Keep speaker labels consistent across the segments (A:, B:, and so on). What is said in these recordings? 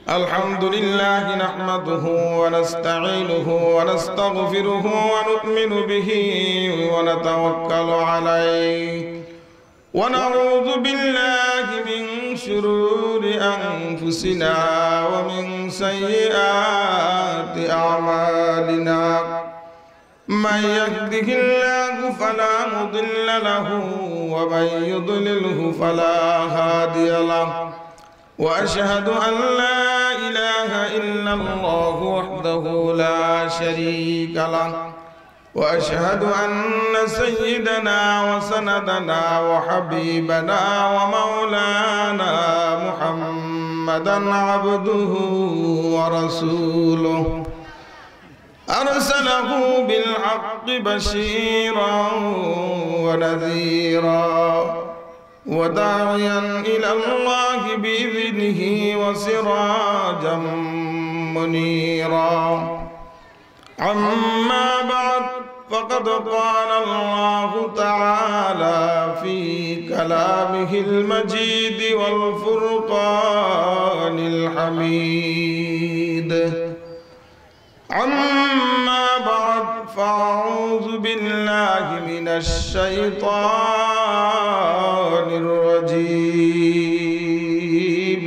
A: الحمد لله نحمده ونستعينه ونستغفره ونؤمن به ونتوكل عليه ونعوذ بالله من شرور أنفسنا ومن سيئات أعمالنا من يهده الله فلا مضل له ومن يضلله فلا هادي له وأشهد أن لا إله إلا الله وحده لا شريك له وأشهد أن سيدنا وسندنا وحبيبنا ومولانا محمدا عبده ورسوله أرسله بالحق بشيرا ونذيرا وداعيا إلى الله بإذنه وسراجا منيرا أما بعد فقد قال الله تعالى في كلامه المجيد والفرقان الحميد أما بعد فأعوذ بالله من الشيطان الرجيم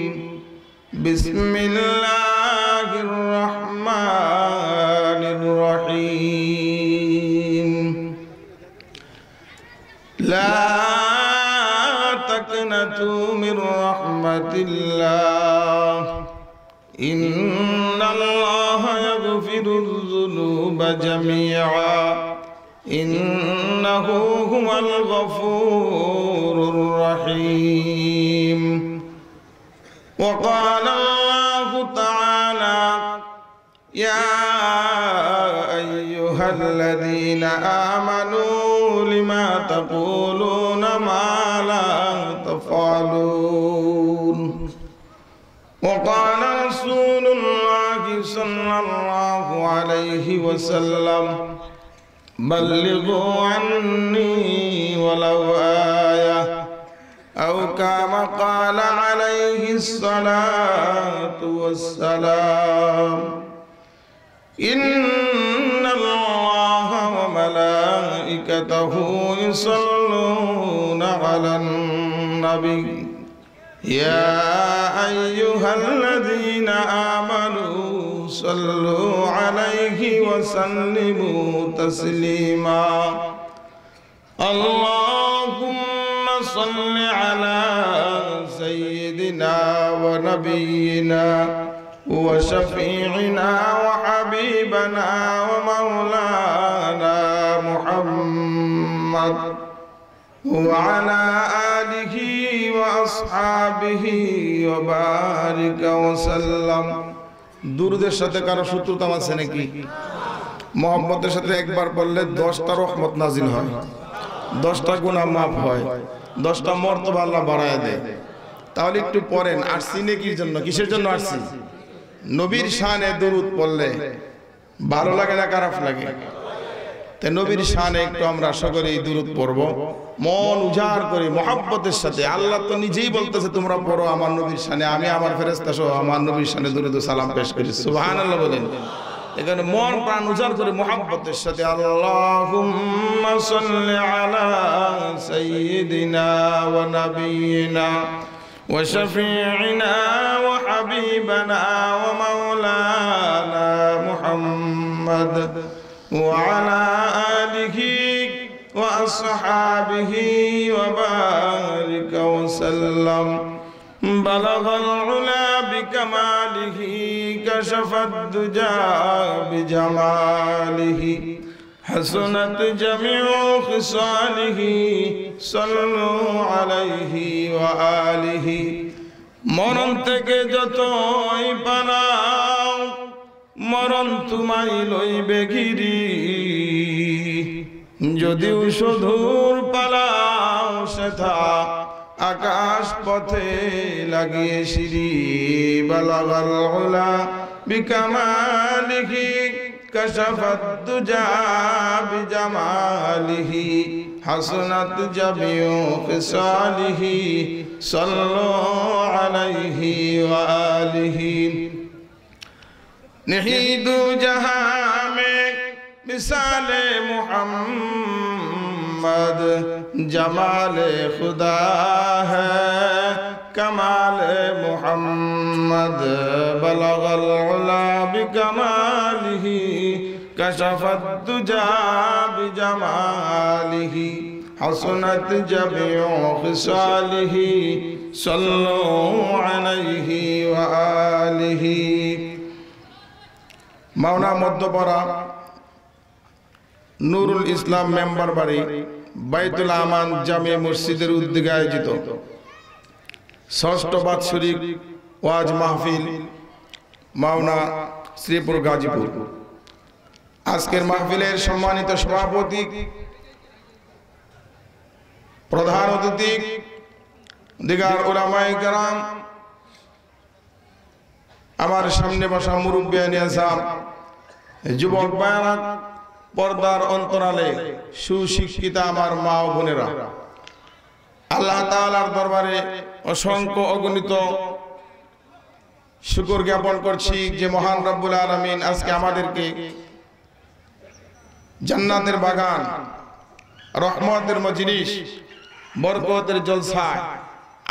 A: بسم الله الرحمن الرحيم لا تقنطوا من رحمة الله إن الله يغفر الذنوب جميعا إنه هو الغفور الرحيم وقال الله تعالى يا أيها الذين آمنوا لما تقولون ما لا تفعلون وقال رسول الله صلى الله عليه وسلم بلغوا عني ولو آية أو كما قال عليه الصلاة والسلام إن الله وملائكته يصلون على النبي يا أيها الذين آمنوا صلوا عليه وسلموا تسليما اللهم صل على سيدنا ونبينا وشفيعنا وحبيبنا ومولانا محمد وعلى آله وأصحابه وبارك وسلم দুরুদের সাথে কারো শত্রুতা আছে নাকি? মুহাম্মদের সাথে একবার বললে 10টা রহমত নাজিল হয়, 10টা গুনাহ মাফ হয়, 10টা মর্তবা আল্লাহ বাড়ায় দেয়। তাহলে একটু পড়েন আসছি নেকির জন্য। কিসের জন্য আসছি? নবীর শানে দরুদ পড়লে ভালো লাগে না খারাপ লাগে? তাই নবীর শানে একটু আমরা সকলে এই দরুদ পড়ব মন উজাড় করে মুহাব্বতের সাথে। আল্লাহ তো নিজেই বলতেছে তোমরা পড়ো আমার নবীর শানে, আমি আমার ফেরেশতা সহ আমার নবীর শানে দরুদ ও সালাম পেশ করি। সুবহানাল্লাহ বলেন। এখানে মন প্রাণ উজাড় করে মুহাব্বতের সাথে আল্লাহুম্মা সাল্লি আলা সাইয়্যিদিনা ওয়া নাবিয়িনা ওয়া শাফিঈনা ওয়া হাবিবানা ওয়া মাওলানা মুহাম্মদ وعلى آله وأصحابه وبارك وسلم بلغ العلا بكماله كشف الدجى بجماله حسنت جميع خصاله صلوا عليه وآله মরণ থেকে যতই পালাও মরণ তোমায় লইবে ঘিরি যদিও সুদূর পালাও সেথা আকাশ পথে লাগিয়ে সিঁড়ি বালাগাল উলা বিকামালিহি كشف الدجى بجماله حسنت جميع خصاله صلوا عليه وآله नहीं दो जहां में मिसाल मोहम्मद जमाल खुदा है कमाल मोहम्मद बलगल उला बिकमालिही कशफत दुजा बिजमालिही हसनत जमीउ खिसालिही सल्लु अलैहि व आलिही। मावना मध्यपरा নুরুল ইসলাম মেম্বার বাড়ি বাইতুল আমান জামে মসজিদের উদ্যোগে আয়োজিত ষষ্ঠ বাৎসরিক ওয়াজ মাহফিল মাওনা শ্রীপুর গাজীপুর। আজকের মাহফিলের সম্মানিত সভাপতি, প্রধান অতিথি, দিগার উলামায়ে কেরাম, আমার সামনে বসা মুরব্বিয়ানে আযম, যুবক ভাইরা, পর্দার অন্তরালে সুশিক্ষিতা আমার মা ও বোনেরা, আল্লাহ তাআলার দরবারে অসংখ্য অগণিত শুকর জ্ঞাপন করছি যে মহান রব্বুল আলামিন আজকে আমাদেরকে জান্নাতের বাগান, রহমতের মজলিস, বরকতের জলসায়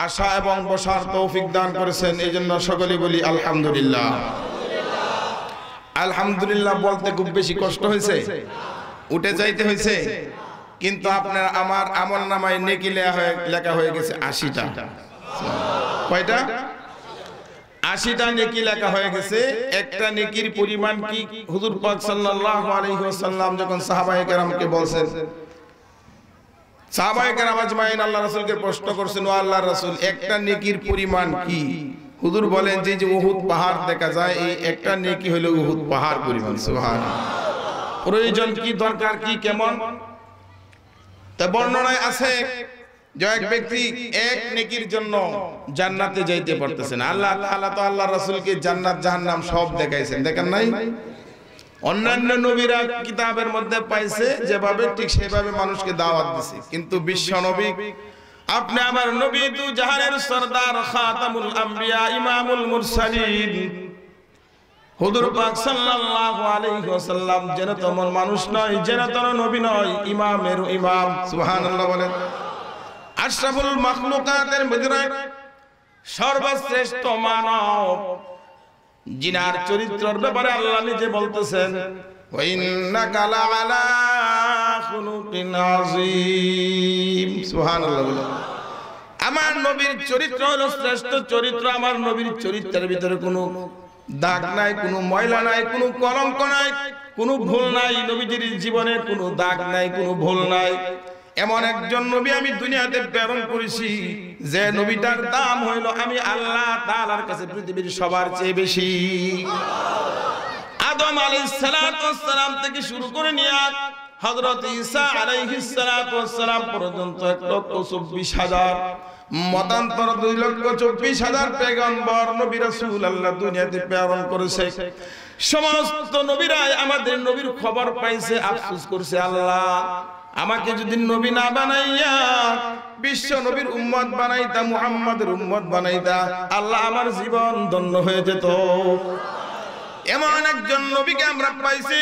A: আসা এবং বসার তৌফিক দান করেছেন। এই জন্য সকলেই বলি আলহামদুলিল্লাহ। আলহামদুলিল্লাহ বলতে খুব বেশি কষ্ট হয়েছে, উঠে যাইতে হয়েছে, কিন্তু আপনার আমার আমল নামায় নেকি লেখা হয়ে গেছে 80টা। কয়টা? 80টা নেকি লেখা হয়ে গেছে। একটা নেকির পরিমাণ কি হুজুর পাক সাল্লাল্লাহু আলাইহি ওয়াসাল্লাম যখন সাহাবায়ে কেরামকে বলছেন, সাহাবায়ে কেরাম আজমাইন আল্লাহ রাসূলকে প্রশ্ন করছেন, ও আল্লাহর রাসূল একটা নেকির পরিমাণ কি? হুজুর বলেন যে উহুদ পাহাড় দেখা যায়, এই একটা নেকি হলো উহুদ পাহাড় পরিমাণ। সুবহানাল্লাহ। প্রয়োজন কি, দরকার কি, কেমন? তা বর্ণনায় আছে যে এক ব্যক্তি এক নেকির জন্য জান্নাতে যাইতে পারতেছে না। আল্লাহ তাআলা তো আল্লাহর রাসূলকে জান্নাত জাহান্নাম সব দেখাইছেন, দেখেন নাই? অন্যান্য নবীরা কিতাবের মধ্যে পাইছে যেভাবে, ঠিক সেভাবে মানুষকে দাওয়াত দিছে, কিন্তু বিশ্ব নবী আপনি আমার নবী তু জাহানের সরদার, খাতামুল আম্বিয়া, ইমামুল মুরসালিন হুজুর পাক সাল্লাল্লাহু আলাইহি ওয়াসাল্লাম যেন তেমন মানুষ নয়, যেন তেমন নবী নয়, ইমামের ইমাম। সুবহানাল্লাহ বলেন। আশরাফুল মাখলুকাতের ভিতরে সর্বশ্রেষ্ঠ মানব, জিনার চরিত্রের ব্যাপারে আল্লাহ নিজে বলতেছেন, ওয়া ইন্নাকা লাআলা খুলুকিন আযীম। সুবহানাল্লাহ বলেন। আমার নবীর চরিত্র হলো শ্রেষ্ঠ চরিত্র। আমার নবীর চরিত্রের ভিতরে কোনো দাগ নাই, কোনো ময়লা নাই, কোনো কলঙ্ক নাই, কোনো ভুল নাই। নবীজির জীবনে কোনো দাগ নাই, কোনো ভুল নাই। এমন একজন নবী আমি দুনিয়াতে প্রেরণ করেছি যে নবীটার দাম হইল আমি আল্লাহ তাআলার কাছে পৃথিবীর সবার চেয়ে বেশি। আদম আলাইহিস সালাতু ওয়াস সালাম থেকে শুরু করে নিয়ে হযরত ঈসা আলাইহিস সালাতু ওয়াস সালাম পর্যন্ত 1,24,000 মতান্তর 2,24,000 পয়গম্বর নবী রাসূল আল্লাহ দুনিয়াতে প্রেরণ করেছে। সমস্ত নবীরাই আমাদের নবীর খবর পাইছে, আফসোস করছে, আল্লাহ আমাকে যদি নবী না বানাইয়া বিশ্ব নবীর উম্মত বানাইতা, মুহাম্মাদের উম্মত বানাইতা, আল্লাহ আমার জীবন ধন্য হয়ে যেত। এমন একজন নবীকে আমরা পাইছি।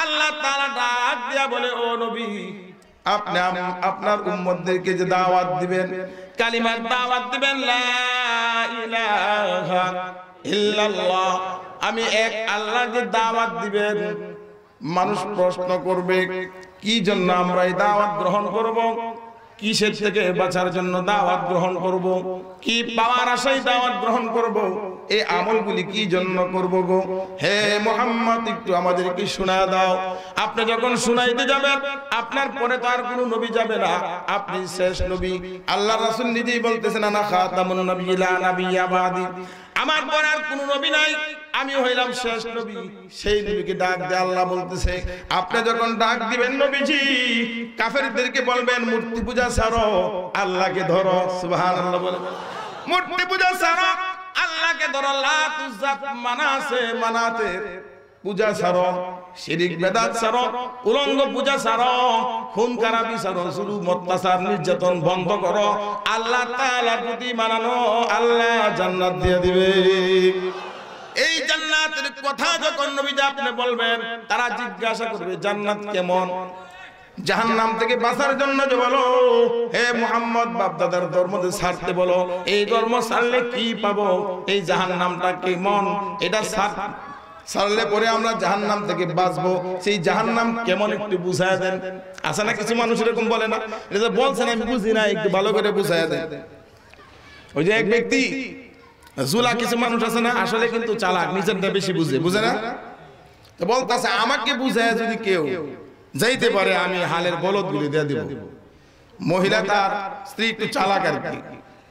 A: আল্লাহ তাআলা ডাক দিয়া বলে, ও নবী আপনি আপনার উম্মতদেরকে যে দাওয়াত দিবেন, কালিমার দাওয়াত দিবেন, লা ইলাহা ইল্লাল্লাহ, আমি এক আল্লাহর যে দাওয়াত দিবেন। মানুষ প্রশ্ন করবে কি জন্য আমরা এই দাওয়াত গ্রহণ করব, কিসের থেকে বাঁচার জন্য দাওয়াত গ্রহণ করব, কি পাওয়ার আশায় দাওয়াত গ্রহণ করব, এই আমলগুলি কি জন্য করব গো? হে মুহাম্মদ একটু আমাদেরকে শোনায় দাও। আপনি যখন শোনাইতে যাবেন, আপনার পরে তো আর কোনো নবী যাবে না, আপনি শেষ নবী। আল্লাহর রাসূল নিজেই বলতেছেন, আনা খাতামুন নবিয়্যিন লা নাবিয়্যা বাদি, আমার পরে আর কোনো নবী নাই, আমি হইলাম শেষ নবী। সেই নবীকে ডাক দিয়ে আল্লাহ বলতেছে, আপনি যখন ডাক দিবেন নবীজি, কাফেরদেরকে বলবেন মূর্তি পূজা ছাড়ো, আল্লাহকে ধরো। সুবহানাল্লাহ বলে, মূর্তি পূজা ছাড়ো, আল্লাহকে ধরো। লাত, উজ্জা, মানাতে পূজা ছাড়ো, শিরিক বেদাত ছাড়ো, উলঙ্গ পূজা ছাড়ো, খুন খারাপি ছাড়ো, জুলুম অত্যাচার নির্যাতন বন্ধ করো, আল্লাহ তাআলার প্রতি মানানো, আল্লাহ জান্নাত দিয়ে দিবে। এই জান্নাতের কথা যখন নবীজি আপনি বলবেন, তারা জিজ্ঞাসা করবে জান্নাত কেমন? জাহান্নাম থেকে বাঁচার জন্য যে বলো, হে মুহাম্মদ বাপদাদার ধর্ম ছাড়তে বলো, এই ধর্ম ছাড়লে কি পাবো, এই জাহান্নামটা কেমন, এটা ছাড়লে পরে আমরা জাহান্নাম থেকে বাঁচবো, সেই জাহান্নাম কেমন একটু বুঝায় দেন। আছে না কিছু মানুষ এরকম বলে না, এটা বলছেন আমি বুঝি না, একটু ভালো করে বুঝায় দেন। ওই যে এক ব্যক্তি জুলা, কিছু মানুষ আছে না আসলে কিন্তু চালাক, নিজেরটা বেশি বুঝে, বুঝে না, তো বলতেছে আমাকে বুঝায় যদি কেউ যাইতে পারে আমি হালের বলদ গুলি দিয়ে দিব। মহিলা তার স্ত্রী একটু চালাক আর কি,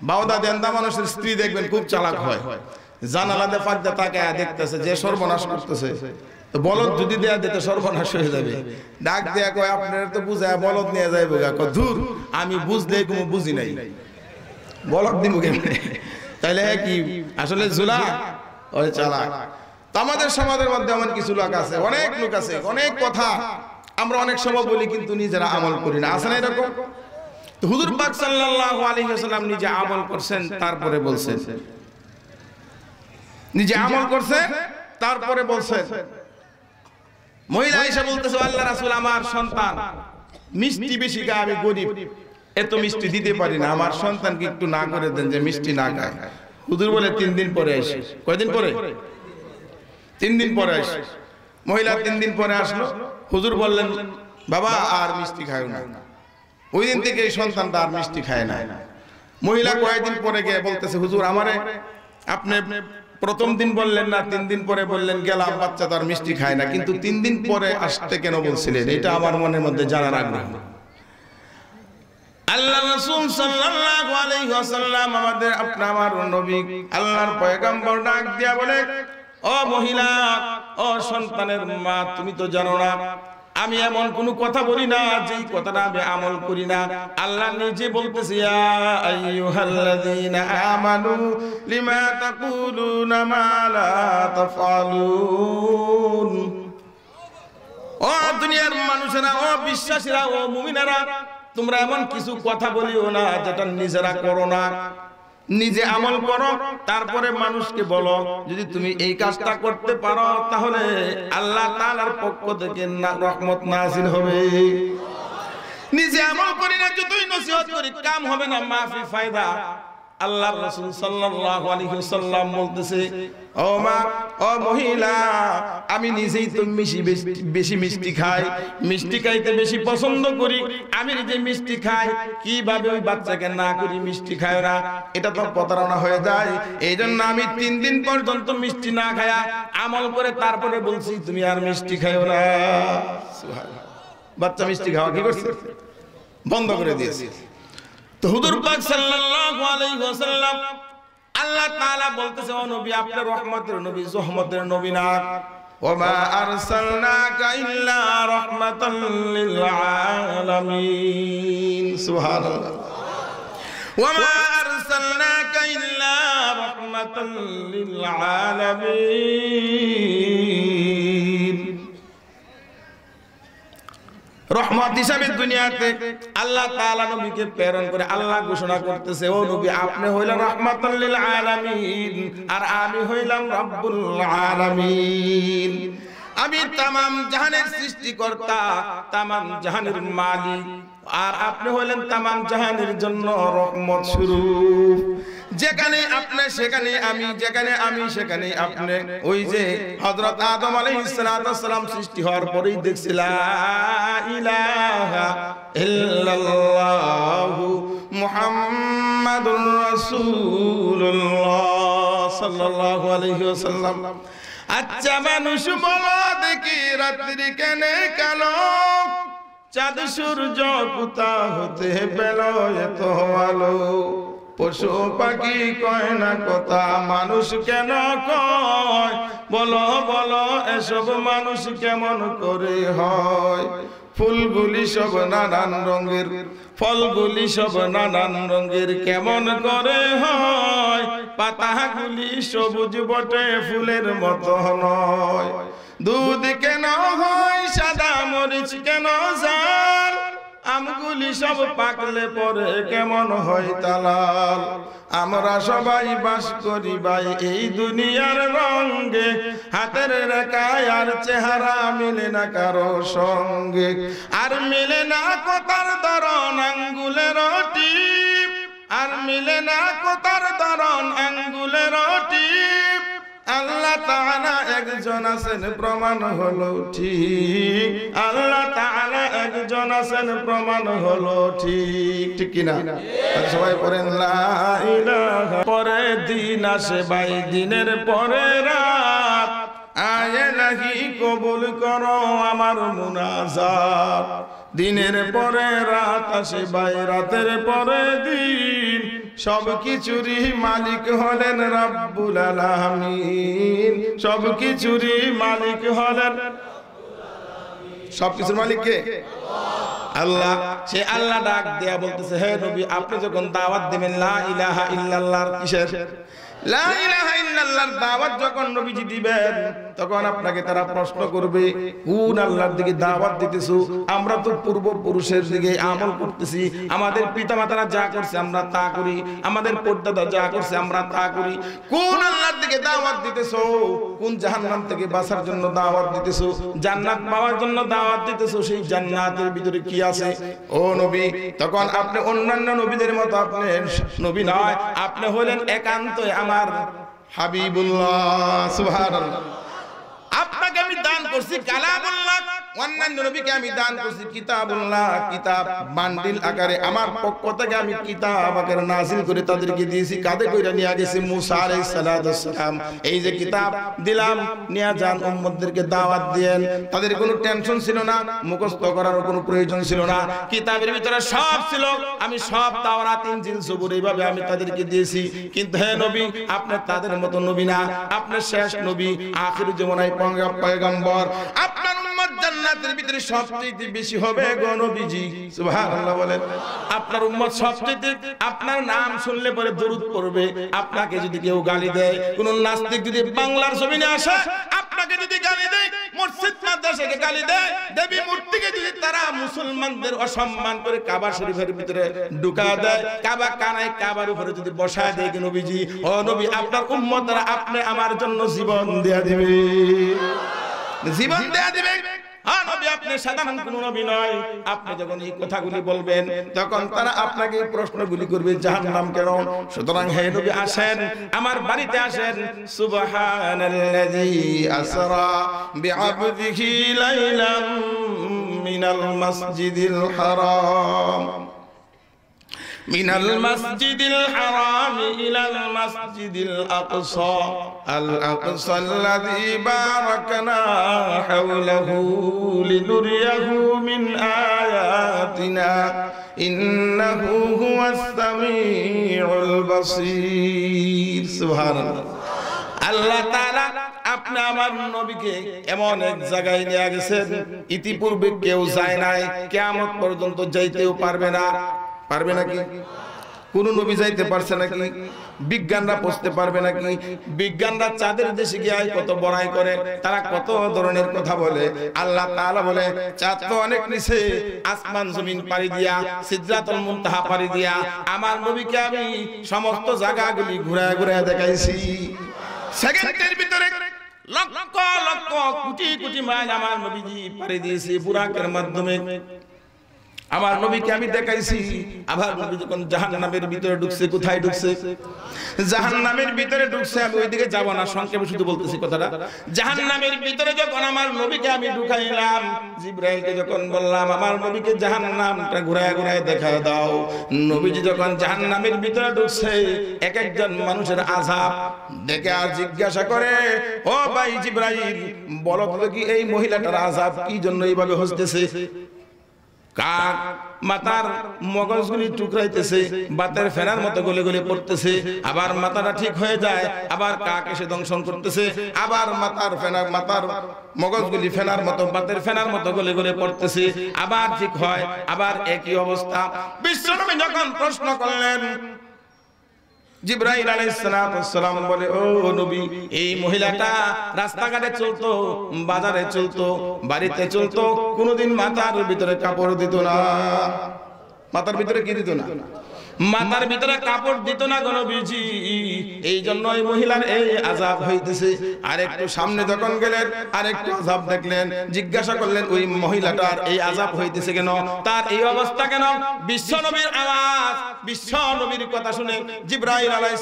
A: বাউদা দেন্দা মানুষের স্ত্রী দেখবেন খুব চালাক হয়, জানালাতে ফাঁকতে তাকায় দেখতেছে যে সর্বনাশ করতেছে, তো বলদ যদি দেয়া দিতে সর্বনাশ হয়ে যাবে, ডাক দেয়া কয় আপনার তো বুঝায় বলদ নিয়ে যাইবো, ধুর আমি বুঝলে কোনো বুঝি নাই, বলদ দিব কেমনে? তাইলে কি আসলে জুলা ওই চালাক? তো আমাদের সমাজের মধ্যে এমন কিছু লোক আছে, অনেক লোক আছে, অনেক কথা আমরা অনেক সময় বলি কিন্তু নিজেরা আমল করি না, আছে না এরকম? তো হুজুর পাক সাল্লাল্লাহু আলাইহি ওয়াসাল্লাম নিজে আমল করছেন, তারপরে বলছেন, নিজে আমল করছেন তারপরে বলছেন। মহিলা এসে বলতেছে আল্লাহ রাসূল আমার সন্তান মিষ্টি বেশি খায়, আমি গরিব, এত মিষ্টি দিতে পারি না, আমার সন্তানকে একটু না করে দেন যে মিষ্টি না খায়। হুজুর বলে 3 দিন পরে আসে। কয়দিন পরে? 3 দিন পরে আসে। মহিলা 3 দিন পরে আসলো, হুজুর বললেন বাবা আর মিষ্টি খায় না। ওই দিন থেকে এই সন্তানটা আর মিষ্টি খায় না। মহিলা কয়েকদিন পরে গিয়ে বলতেছে হুজুর আমারে আপনি প্রথম দিন বললেন না, 3 দিন পরে বললেন, গেলাম বাচ্চা তার মিষ্টি খায় না, কিন্তু 3 দিন পরে আসতে কেন বলছিলেন? এটা আমার মনের মধ্যে জানার আগ্রহ। আল্লাহ রাসূল সাল্লাল্লাহু আলাইহি ওয়াসাল্লাম আমাদের আমার নবী আল্লাহর পয়গম্বর ডাক দিয়া বলে, ও মহিলা, ও সন্তানের মা, তুমি তো জানো না আমি এমন কোন কথা বলি না যেই কথাটা আমি আমল করি না। আল্লাহ নিজে বলতেছে ইয়া আইয়ুহাল্লাযীনা আমানু লিমা তাকুলুনা মা লা তাফআলুন। ও দুনিয়ার মানুষেরা, ও বিশ্বাসীরা, ও মুমিনেরা, তোমরা এমন কিছু কথা বলিও না যেটা নিজেরা করো না। নিজে আমল করো, তারপরে মানুষকে বলো। যদি তুমি এই কাজটা করতে পারো তাহলে আল্লাহ তাআলার পক্ষ থেকে রহমত নাযিল হবে। নিজে আমল করি না, যতই নসিহত করি কাম হবে না, মাফি ফায়দা। আল্লাহর রাসূল সাল্লাল্লাহু আলাইহি ওয়াসাল্লাম বলতেছে, ও মা, ও মহিলা, আমি নিজেই তো বেশি মিষ্টি খাই, মিষ্টি খাইতে বেশি পছন্দ করি, আমি নিজে মিষ্টি খাই, কিভাবে ওই বাচ্চাকে না করি মিষ্টি খায় না? এটা তো প্রতারণা হয়ে যায়। এই জন্য আমি 3 দিন পর্যন্ত মিষ্টি না খায়া আমল করে তারপরে বলছি তুমি আর মিষ্টি খাইও না। সুবহানাল্লাহ। বাচ্চা মিষ্টি খাওয়া কি করছে? বন্ধ করে দিয়েছে। তো হুজুর পাক সাল্লাল্লাহু আলাইহি ওয়াসাল্লাম আল্লাহ তাআলা বলতেছে, ও নবী আপনি রহমতের নবী, রহমতের নবী না। ওয়া আরসালনাকা ইল্লা রাহমাতাল লিল আলামিন। সুবহানাল্লাহ। ওয়া আরসালনাকা ইল্লা রাহমাতাল লিল আলামিন। রহমত হিসাবে দুনিয়াতে আল্লাহ তাআলা নবীকে প্রেরণ করে আল্লাহ ঘোষণা করতেছে, ও নবী আপনি হইলেন রাহমাতুল লিল আলামিন আর আমি হইলাম রব্বুল আলামিন। আমি तमाम জাহানের সৃষ্টিকর্তা, तमाम জাহানের মালিক, আর আপনি হইলেন तमाम জাহানের জন্য রহমত স্বরূপ। যেখানে আপনি সেখানে আমি, যেখানে আমি সেখানে আপনি। ওই যে হযরত আদম আলাইহিস সালাম সৃষ্টি হওয়ার পরেই দেখছিল লা ইলাহা ইল্লাল্লাহু মুহাম্মাদুর রাসূলুল্লাহ সাল্লাল্লাহু আলাইহি ওয়াসাল্লাম। আচ্ছা মানুষ বলো দেখি রাত্রি কেনে কালো, চাঁদ সূর্য কোথা হতে পেল এত আলো? পশু পাখি কয় না কথা, মানুষ কেন কয়? বলো বলো এসব মানুষ কেমন করে হয়? ফুলগুলি সব নানান রঙের, ফলগুলি সব নানান রঙের, কেমন করে হয় পাতাগুলি সবুজ বটে ফুলের মতো নয়। দুধ কেন হয় সাদা, মরিচ কেন ঝাল, আমগুলি সব পাকলে পরে কেমন হয় তালাল। আমরা সবাই বাস করি ভাই এই দুনিয়ার রঙে, হাতের রেখায় আর চেহারা মিলে না কারো সঙ্গে। আর মিলে না কথার ধরন আঙ্গুলের টিপ, আর মিলে না কথার ধরন আঙ্গুলের টিপ। আল্লাহ তাআলা একজন আছেন প্রমাণ হলো ঠিক, আল্লাহ তাআলা একজন আছেন প্রমাণ হলো ঠিক। ঠিক কি না? সবাই পড়েন লা ইলাহা। পরে দিন আসে ভাই, দিনের পরে রাত, আয় ইলাহি কবুল করো আমার মুনাজাত। দিনের পরে রাত আসে ভাই, রাতের পরে দিন, সব কিছুরই মালিক হলেন রব্বুল আলামিন। সব কিছুরই মালিক হলেন, সব কিছুর মালিক কে? আল্লাহ। সে আল্লাহ ডাক দেয়া বলতেছে, হে নবী আপনি যখন দাওয়াত দিবেন লা ইলাহা ইল্লাল্লাহর, কিসের? লা ইলাহা ইল্লাল্লাহর দাওয়াত যখন নবীজি দিবেন, তখন আপনাকে তারা প্রশ্ন করবে কোন আল্লাহর দিকে দাওয়াত দিতেছো? আমরা তো পূর্বপুরুষের দিকে আমল করতেছি, আমাদের পিতামাতারা যা করছে আমরা তা করি, আমাদের পূর্বদাদা যা করছে আমরা তা করি। কোন আল্লাহর দিকে দাওয়াত দিতেছো? কোন জাহান্নাম থেকে বাঁচার জন্য দাওয়াত দিতেছো? জান্নাত পাওয়ার জন্য দাওয়াত দিতেছো? সেই জান্নাতের ভিতরে কি আছে ও নবী? তখন আপনি অন্যান্য নবীদের মতো আপনি নবী নয়, আপনি হলেন একান্তই আমার হাবিবুল্লাহ। সুবহানাল্লাহ। আপনাকে আমি দান করছি কালামুল্লাহ, অন্যান্য নবীকে আমি দান করছি কিতাবুল্লাহ, কিতাব বান্ডিল আকারে আমার পক্ষ থেকে আমি কিতাব আকারে নাযিল করে তাদেরকে দিয়েছি। কাঁধে কইরা নিয়ে গেছে মুসা আলাইহিস সালাম, এই যে কিতাব দিলাম নিয়ে যান উম্মতদেরকে দাওয়াত দেন। তাদের কোনো টেনশন ছিল না, মুখস্থ করার কোনো প্রয়োজন ছিল না, কিতাবের ভিতরে সব ছিল। আমি সব তাওরাত ইনজিল জবুর এইভাবে আমি তাদেরকে দিয়েছি। কিন্তু হে নবী আপনি তাদের মতো নবী না, আপনি শেষ নবী, আখির জামানায় পয়গম্বর। আপনার উম্মত জান্নাতের ভিতরে সবচেয়ে বেশি হবে গো নবীজি। সুবহানাল্লাহ বলেন। আপনার উম্মত সবচেয়ে, আপনার নাম শুনলে পরে দরুদ পড়বে। আপনাকে যদি কেউ গালি দেয়, কোন নাস্তিক যদি বাংলার জমিনে আসে আপনাকে যদি গালি দেয়, মসজিদ মাদ্রাসাকে গালি দেয়, দেবী মূর্তিকে যদি তারা মুসলমানদের অসম্মান করে কাবা শরীফের ভিতরে ঢুকা দেয়, কাবা কানায় কাবার উপরে যদি বসায় দেয় নবীজি, ও নবী আপনার উম্মতরা আপনি আমার জন্য জীবন দেয়া দিবে, জীবন দেয়া দিবে। হ্যাঁ নবী আপনি সাধারণ কোন নবী নয়। আপনি যখন এই কথাগুলি বলবেন তখন তারা আপনাকে প্রশ্নগুলি করবে জাহান্নাম কেন? সুতরাং হে নবী আসেন, আমার বাড়িতে আসেন। সুবহানাল্লাযী আসরা বিআবদিহি লাইলাম মিনাল মাসজিদিল হারাম من المسجد الحرام إلى المسجد الأقصى الأقصى الذي باركنا حوله لنريه من آياتنا إنه هو السميع البصير سبحان الله আল্লাহ তাআলা আপনি আমার নবীকে এমন এক জায়গায় নিয়ে গেছেন ইতিপূর্বে কেউ যায় নাই, কিয়ামত পর্যন্ত যাইতেও পারবে না। পারবে নাকি? কোন নবী যাইতে পারছে নাকি? বিজ্ঞানরা পৌঁছতে পারবে নাকি? বিজ্ঞানরা চাঁদের দেশে গিয়ে কত বড়াই করে, তারা কত ধরনের কথা বলে। আল্লাহ তাআলা বলে চাঁদ তো অনেক নিচে, আসমান জমিন পাড়ি দিয়া সিদরাতুল মুনতাহা পাড়ি দিয়া আমার নবীকে আমি সমস্ত জায়গাগুলি ঘুরায় ঘুরায় দেখাইছি। সেকেন্ডের ভিতরে লক্ষ লক্ষ কোটি কোটি মাইল আমার নবীজি পাড়ি দিয়েছে বুরাকের মাধ্যমে। আমার নবীকে আমি দেখাইছি। আবার নবী যখন জাহান্নামের ভিতরে ঢুকছে, কোথায় ঢুকছে? জাহান্নামের ভিতরে ঢুকছে। আমি ওইদিকে যাব না, সংক্ষেপে শুধু বলতেছি কথাটা। জাহান্নামের ভিতরে যখন আমার নবীকে আমি ঢুকাইলাম, জিবরাইলকে যখন বললাম আমার নবীকে জাহান্নামটা ঘুরায় ঘুরায় দেখায় দাও, নবীজি যখন জাহান্নামের ভিতরে ঢুকছে, এক একজন মানুষের আযাব দেখে আর জিজ্ঞাসা করে, ও ভাই জিবরাইল বলো তো কি এই মহিলাটার আযাব কি জন্য এইভাবে হচ্ছে? কাক মাথার মগজগুলি টুকরাইতেছে, বাতের ফেনার মতো গলে গলে পড়তেছে, আবার মাথাটা ঠিক হয়ে যায়, আবার কাক এসে দংশন করতেছে, আবার মাথার মগজগুলি ফেনার মতো বাতের ফেনার মতো গলে গলে পড়তেছে, আবার ঠিক হয়, আবার একই অবস্থা। বিশ্বনবী যখন প্রশ্ন করলেন, জিবরাইল আলাইহিস সালাম বলে, ও নবী, এই মহিলাটা রাস্তাঘাটে চলতো, বাজারে চলতো, বাড়িতে চলতো, কোনোদিন মাথার ভিতরে কাপড় দিত না। মাথার ভিতরে কি দিত না? মাথার ভিতরে কাপড় দিত না গো নবীজি। এই জন্য এই মহিলার এই আযাব হইতেছে। আর একটু সামনে যখন গেলেন, আর একটু আযাব দেখলেন, জিজ্ঞাসা করলেন ওই মহিলাটার এই আযাব হইতেছে কেন, তার এই অবস্থা কেন? বিশ্ব নবীর আওয়াজ, বিশ্ব নবীর কথা শুনে জিবরাইল আলাইহিস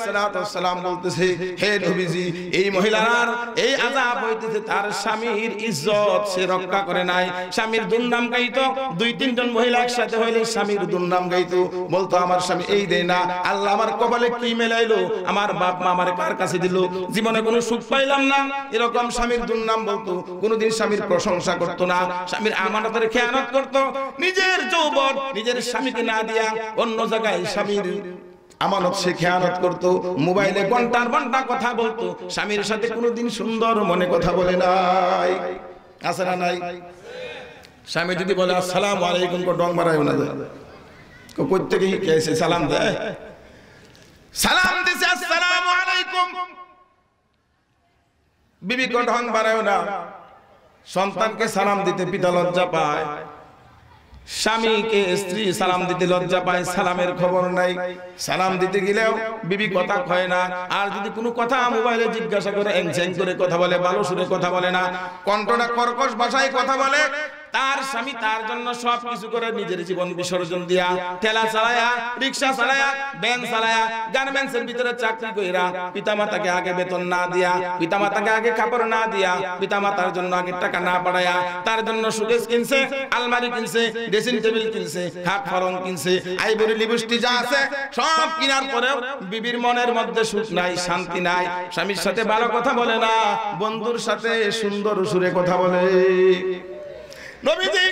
A: সালাম বলতেছে, হে নবীজি, এই মহিলার এই আযাব হইতেছে তার স্বামীর ইজ্জত সে রক্ষা করে নাই। স্বামীর দুর্নাম গাইতো, 2-3 জন মহিলা একসাথে হইলে স্বামীর দুর্নাম গাইতো, বলতো আমার স্বামী এই দেয় না, আল্লাহ আমার কপালে কি মেলাইলো, আমার বাপ মা আমার কার কাছে দিল, জীবনে কোনো সুখ পাইলাম না, এরকম স্বামীর দুর্নাম বলতো। কোনোদিন স্বামীর প্রশংসা করতো না, স্বামীর আমানতের খেয়ানত করতো, নিজের যৌবন নিজের স্বামীকে না দিয়া অন্য জায়গায় স্বামীর আমানত সে খেয়ানত করতো, মোবাইলে ঘন্টার ঘন্টা কথা বলতো, স্বামীর সাথে কোনোদিন সুন্দর মনে কথা বলে নাই। আছে না নাই? স্বামী যদি বলে আসসালামু আলাইকুম, ডং মারায়ও না, প্রত্যেকে কেসে সালাম দেয়, সালাম দিছে আসসালামু আলাইকুম, বিবি কো ঢং বাড়ায়ও না। সন্তানকে সালাম দিতে পিতা লজ্জা পায়, স্বামীকে স্ত্রী সালাম দিতে লজ্জা পায়, সালামের খবর নাই। সালাম দিতে গেলেও বিবি কথা কয় না। আর যদি কোনো কথা মোবাইলে জিজ্ঞাসা করে এংছেং করে কথা বলে, ভালো সুরে কথা বলে না, কণ্ঠটা কর্কশ ভাষায় কথা বলে, তার স্বামী তার জন্য সব কিছু করে নিজের জীবন বিসর্জন দিয়া, ঠেলা চালায়া, রিকশা চালায়া, ভ্যান চালায়া, গার্মেন্টসের ভিতরে চাকরি কইরা, পিতামাতাকে আগে বেতন না দিয়া, পিতামাতাকে আগে কাপড় না দিয়া, পিতামাতার জন্য আগে টাকা না পাঠায়া, তার জন্য সুকেস কিনছে, আলমারি কিনছে, ড্রেসিং টেবিল কিনছে, খাট ফলং কিনছে, আইবরি লিপস্টিক যা আছে সব কেনার পরেও বিবির মনের মধ্যে সুখ নাই, শান্তি নাই, স্বামীর সাথে ভালো কথা বলে না, বন্ধুর সাথে সুন্দর সুরে কথা বলে। নবীজি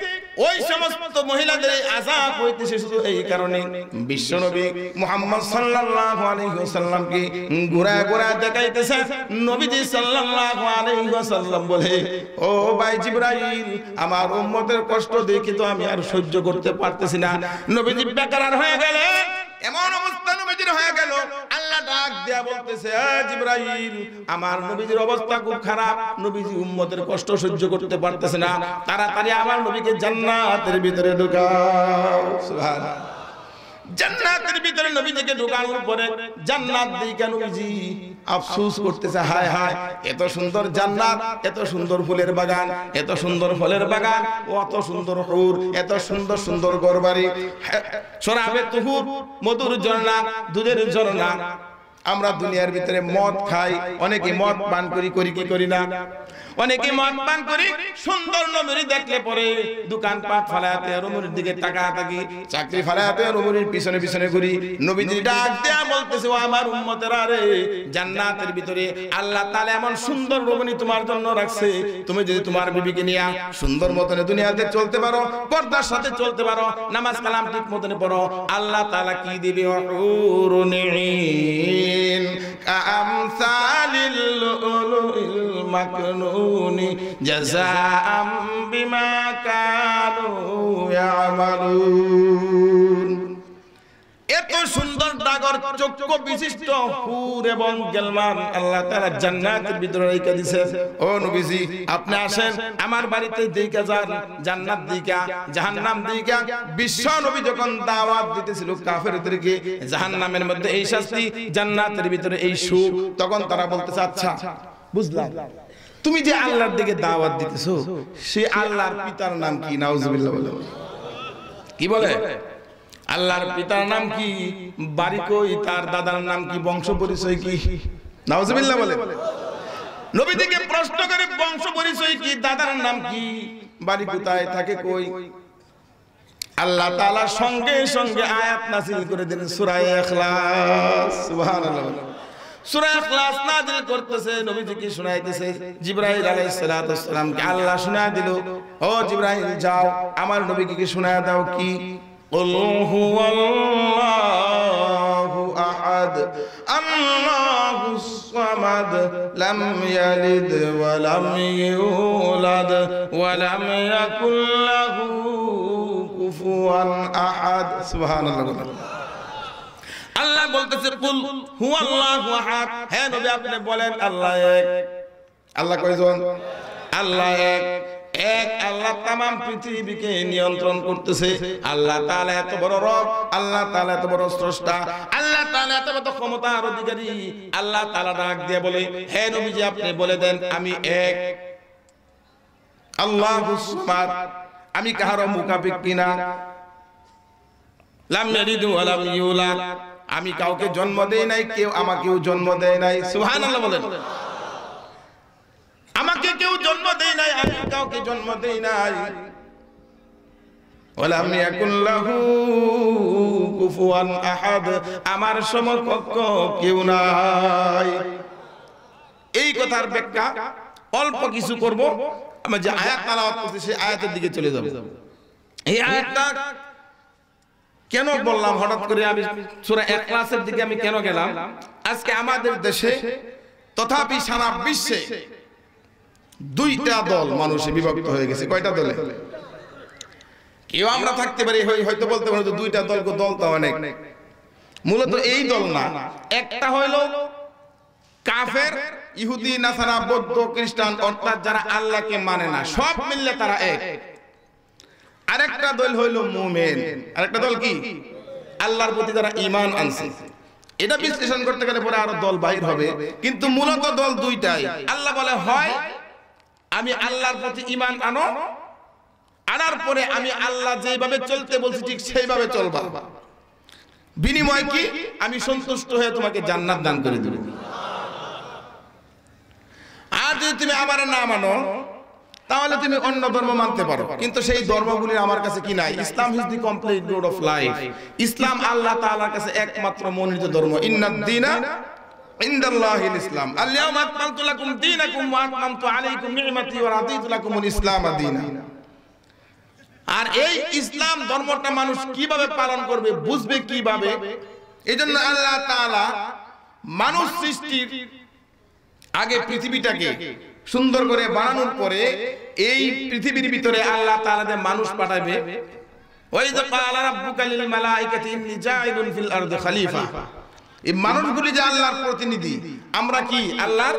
A: ওই সমস্ত মহিলাদের আযাব হইতেছে শুধু এই কারণে, বিশ্বনবী মুহাম্মদ সাল্লাল্লাহু আলাইহি ওয়াসাল্লামকে ঘুরায় ঘুরায় দেখাইতেছে। নবীজি সাল্লাল্লাহু আলাইহি ওয়াসাল্লাম বলে, ও ভাই জিবরাইল, আমার উম্মতের কষ্ট দেখে তো আমি আর সহ্য করতে পারতেছি না। নবীজি বেকার হয়ে গেলেন, এমন অবস্থা নবীজির হয়ে গেল, আল্লাহ ডাক দেয়া বলতেছে, জিবরাইল, আমার নবীজির অবস্থা খুব খারাপ, নবীজি উম্মতের কষ্ট সহ্য করতে পারতেছে না, তাড়াতাড়ি আমার নবীকে জান্নাতের ভিতরে ঢুকাও। সুবহানাল্লাহ। জান্নাতের ভিতরে নবীজিকে ঢুকানোর পরে জান্নাত দেখে নবীজি আফসোস করতেছে, হায় হায়, এত সুন্দর জান্নাত, এত সুন্দর ফুলের বাগান, এত সুন্দর ফলের বাগান, অত সুন্দর হুর, এত সুন্দর সুন্দর ঘরবাড়ি, শরাবে তুহুর, মধুর ঝর্ণা, দুধের ঝর্ণা। আমরা দুনিয়ার ভিতরে মদ খাই, অনেকে মদ পান করি, কি করি না? অনেকে মদ পান করি, সুন্দর নবীর দেখলে পরে দোকানপাট ফালাতে নবীর দিকে তাকায় থাকি, চাকরি ফালাতে নবীর পিছনে পিছনে ঘুরি। নবীজি ডাক দেয়া বলতেছে, ও আমার উম্মতেরা রে, জান্নাতের ভিতরে আল্লাহ তাআলা এমন সুন্দর রমণী তোমার জন্য রাখছে, তুমি যদি তোমার বিবিকে নিয়ে সুন্দর মতনে দুনিয়াতে চলতে পারো, পর্দার সাথে চলতে পারো, নামাজ কালাম ঠিক মতনে পড়ো, আল্লাহ তাআলা কি দিবে? হুরুন ঈন কামসালিল লুলুল মাকনুন জাযাআম বিমা কানু ইয়ামালুন। এত সুন্দর ডাগর চক্ষু বিশিষ্ট হুর এবং গেলমান আল্লাহ তাআলা জান্নাতের ভিতরে রেখে দিয়েছেন। ও নবীজি, আপনি আসেন আমার বাড়িতে দেখা যান, জান্নাত দেখা, জাহান্নাম দেখা। বিশ্ব নবী যখন দাওয়াত দিতেছিল কাফেরদেরকে, জাহান্নামের মধ্যে এই শাস্তি, জান্নাতের ভিতরে এই সুখ, তখন তারা বলতেছে, আচ্ছা বুঝলাম, তুমি যে আল্লাহর দিকে দাওয়াত দিতেছো, সে আল্লাহর পিতার নাম কি? নাউজুবিল্লাহ বলে। কি বলে? আল্লাহর পিতার নাম কি? বাড়ি কই? তার দাদার নাম কি? বংশ পরিচয় কি? নাউজুবিল্লাহ বলে। নবীজিকে প্রশ্ন করে, বংশ পরিচয় কি? দাদার নাম কি? বাড়ি কোথায়? থাকে কই? আল্লাহ তাআলা সঙ্গে সঙ্গে আয়াত নাযিল করে দিলেন সূরা ইখলাস। সুবহানাল্লাহ। সূরা ইখলাস নাযিল করতেছে, নবীজিকে শোনাইতেছে। জিবরাইল আলাইহিস সালাতু ওয়াস সালামকে আল্লাহ শোনায় দিল, ও জিবরাইল যাও আমার নবীকে শোনায় দাও কি কুল হুয়াল্লাহু আহাদ আল্লাহুস সামাদ লাম ইয়ালিদ ওয়া লাম ইউলাদ ওয়া লাম ইয়াকুল লাহু কুফুয়ান আহাদ। সুবহানাল্লাহ। আল্লাহ বলতেছে কুল হুয়াল্লাহু আহাদ, হে নবী আপনি বলেন আল্লাহ এক। আল্লাহ কয়জন? আল্লাহ এক। এক আল্লাহ তামাম পৃথিবীকে নিয়ন্ত্রণ করতেছে। আল্লাহ তাআলা এত বড় রব, আল্লাহ তাআলা এত বড় স্রষ্টা, আল্লাহ তাআলা এত বড় ক্ষমতার অধিকারী। আল্লাহ তাআলা ডাক দিয়ে বলে, হে নবীজি আপনি বলে দেন আমি এক। আল্লাহুস সামাদ, আমি কাহারও মুখাপেক্ষী না। লাম ইয়ালিদ ওয়া লাম ইউলাদ, আমি কাউকে জন্ম দেই নাই, কেউ আমাকেও জন্ম দেয় নাই। সুবহানাল্লাহ বলেন। আমাকে কেউ জন্ম দেয় নাই, আমি কাউকে জন্ম দেই নাই। ওয়া লাম ইয়াকুল লাহু কুফুয়ান আহাদ, আমার সমকক্ষ কেউ নাই। এই কথার ব্যাখ্যা অল্প কিছু করব। আমরা যে আয়াত তেলাওয়াত করছি সেই আয়াতের দিকে চলে যাব। এই আয়াতটা কেন বললাম হঠাৎ করে, আমি সূরা ইখলাসের দিকে আমি কেন গেলাম? আজকে আমাদের দেশে তথাপি সারা বিশ্বে দুইটা দল মানুষে বিভক্ত হয়ে গেছে। কয়টা দলে? কেউ আমরা থাকতে পারি হয়তো বলতে পারি দুইটা দল, দল তো অনেক। মূলত এই দল না, একটা হইল কাফের, ইহুদি, নাসারা, বৌদ্ধ, খ্রিস্টান, অর্থাৎ যারা আল্লাহকে মানে না, সব মিললে তারা এক। আরেকটা দল হইল মুমিন। আরেকটা দল কি? আল্লাহর প্রতি যারা ঈমান আনছে। এটা বিশ্লেষণ করতে গেলে পরে আরো দল বাহির হবে, কিন্তু মূলত দল দুইটাই। আল্লাহ বলে হয় আমি আল্লাহর প্রতি ঈমান আনো, আনার পরে আমি আল্লাহ যেভাবে চলতে বলছি ঠিক সেইভাবে চলবা। বিনিময় কি? আমি সন্তুষ্ট হয়ে তোমাকে জান্নাত দান করে দেব। আর যদি তুমি আমার না মানো তাহলে তুমি অন্য ধর্ম মানতে পারো, কিন্তু সেই ধর্মগুলি আমার কাছে কি নাই। Islam is the complete road of life. ইসলাম আল্লাহ তাআলার কাছে একমাত্র মনোনীত ধর্ম। ইন্নাদ দীনা ইনদাল্লাহিল ইসলাম। আল-ইয়াওমা আকমালতু লাকুম দীনাকুম ওয়া আতমামতু আলাইকুম নি'মাতি ওয়া রাদিতু লাকুমুল ইসলাম দীনা। আর এই ইসলাম ধর্মটা মানুষ কিভাবে পালন করবে, বুঝবে কিভাবে? এজন্য আল্লাহ তাআলা মানুষ সৃষ্টির আগে পৃথিবীটাকে সুন্দর করে বানানোর পরে এই পৃথিবীর ভিতরে আল্লাহ তাআলা যে মানুষ পাঠাবে, ওয়া ইয ক্বালা রাব্বুকা লিল মালাইকাতি ইন্নী জাইলুন ফিল আরদি খলিফা। এই মানুষগুলি যে আল্লাহর প্রতিনিধি, আমরা কি আল্লাহর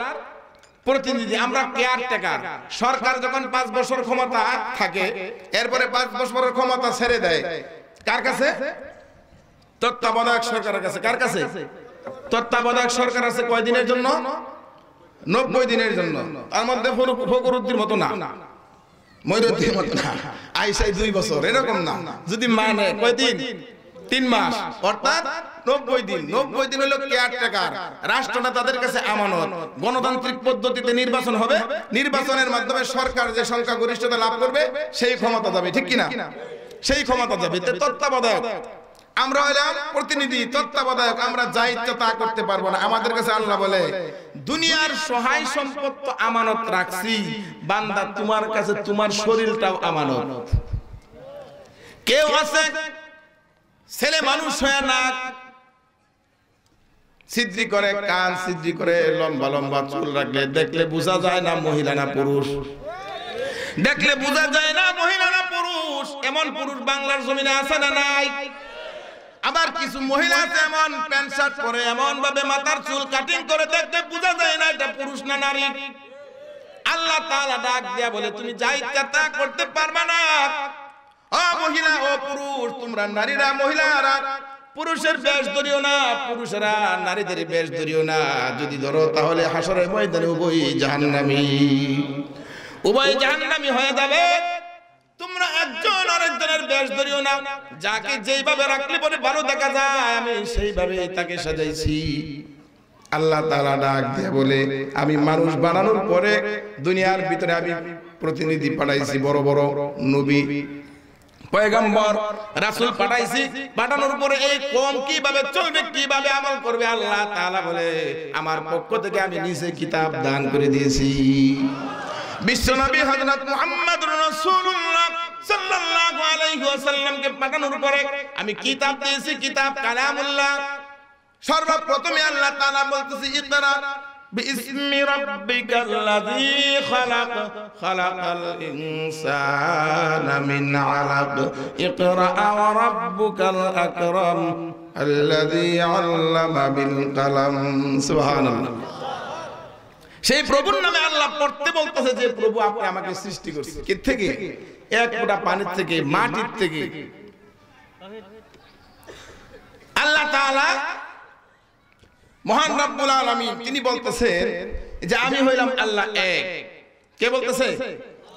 A: প্রতিনিধি, আমরা কেয়ারটেকার। সরকার যখন 5 বছর ক্ষমতা থাকে, এরপরে 5 বছরের ক্ষমতা ছেড়ে দেয় কার কাছে? তত্ত্বাবধায়ক সরকারের কাছে। কার কাছে? তত্ত্বাবধায়ক সরকার আছে কয় দিনের জন্য? 90 দিনের জন্য। তার মধ্যে ফখরুদ্দিন মতো না, মইনুদ্দিনের মতো না, আইসাই 2 বছর, এরকম না। যদি মানে কয় দিন? 3 মাস, অর্থাৎ 90 দিন। 90 দিন হলো কেয়ারটেকার। রাষ্ট্রটা তাদের কাছে আমানত। গণতান্ত্রিক পদ্ধতিতে নির্বাচন হবে, নির্বাচনের মাধ্যমে সরকার যে সংখ্যাগরিষ্ঠতা লাভ করবে সেই ক্ষমতা যাবে, ঠিক কিনা? সেই ক্ষমতা যাবে। তত্ত্বাবধায়ক, আমরা হইলাম প্রতিনিধি, তত্ত্বাবধায়ক। আমরা যা ইচ্ছা তা করতে পারবো না। আমাদের কাছে আল্লাহ বলে দুনিয়ার সহায় সম্পদ তো আমানত রাখছি, বান্দা তোমার কাছে তোমার শরীরটাও আমানত। কেউ আছে ছেলে মানুষ হয়ে নাক ছিদ্রি করে, কান ছিদ্রি করে, লম্বা লম্বা চুল রাখলে দেখলে বোঝা যায় না মহিলা না পুরুষ। দেখলে বোঝা যায় না মহিলা না পুরুষ। এমন পুরুষ বাংলার জমিনে আছে না নাই? আবার কিছু মহিলা আছে এমন প্যান্ট শার্ট পরে, এমন ভাবে মাথার চুল কাটিং করে, দেখতে বোঝা যায় না এটা পুরুষ না নারী। আল্লাহ তাআলা ডাক দিয়া বলে তুমি যা ইচ্ছা তা করতে পারবে না। ও মহিলা ও পুরুষ, তোমরা নারীরা মহিলারা পুরুষের বেশ ধরিও না, পুরুষেরা নারীদের বেশ ধরিও না। যদি ধরো তাহলে হাসরের ময়দানে উভয় জাহান্নামী, উভয় জাহান্নামী হয়ে যাবে। তোমরা একজন আরেকজনের বেশ ধরিও না। যাকে যেইভাবে রাখলে পরে ভালো দেখা যায়, আমি সেইভাবে তাকে সাজাইছি। আল্লাহ তাআলা ডাক দিয়ে বলে আমি মানুষ বানানোর পরে দুনিয়ার ভিতরে আমি প্রতিনিধি পাঠাইছি, বড় বড় নবী, পয়গম্বর রাসূল পাঠাইছি, পাঠানোর পরে এই কওম কিভাবে চলবে, কিভাবে আমল করবে, আল্লাহ তাআলা বলে আমার পক্ষ থেকে আমি নিজে কিতাব দান করে দিয়েছি। বিশ্বনবী হযরত মুহাম্মদুর রাসূলুল্লাহ সাল্লাল্লাহু আলাইহি ওয়াসাল্লামকে পাঠানোর পরে আমি কিতাব দিয়েছি, কিতাব কালামুল্লাহ। সর্বপ্রথমে আল্লাহ তাআলা বলতেছে ইকরা বিইসমি রাব্বিকাল্লাযী খালাক, খালাকাল ইনসানা মিন আলাক, ইকরা ওয়া রাব্বুকাল আকরাম আল্লাযী আল্লামা বিল কলম। সুবহানাল্লাহ। সেই প্রভুর নামে আল্লাহ পড়তে বলতেছে যে প্রভু আপনি আমাকে সৃষ্টি করেছেন কি থেকে? এক ফোঁটা পানির থেকে, মাটির থেকে। আল্লাহ তাআলা মহান রব্বুল আলামিন তিনি বলতেছেন যে আমি হইলাম আল্লাহ এক। কে বলতেছে?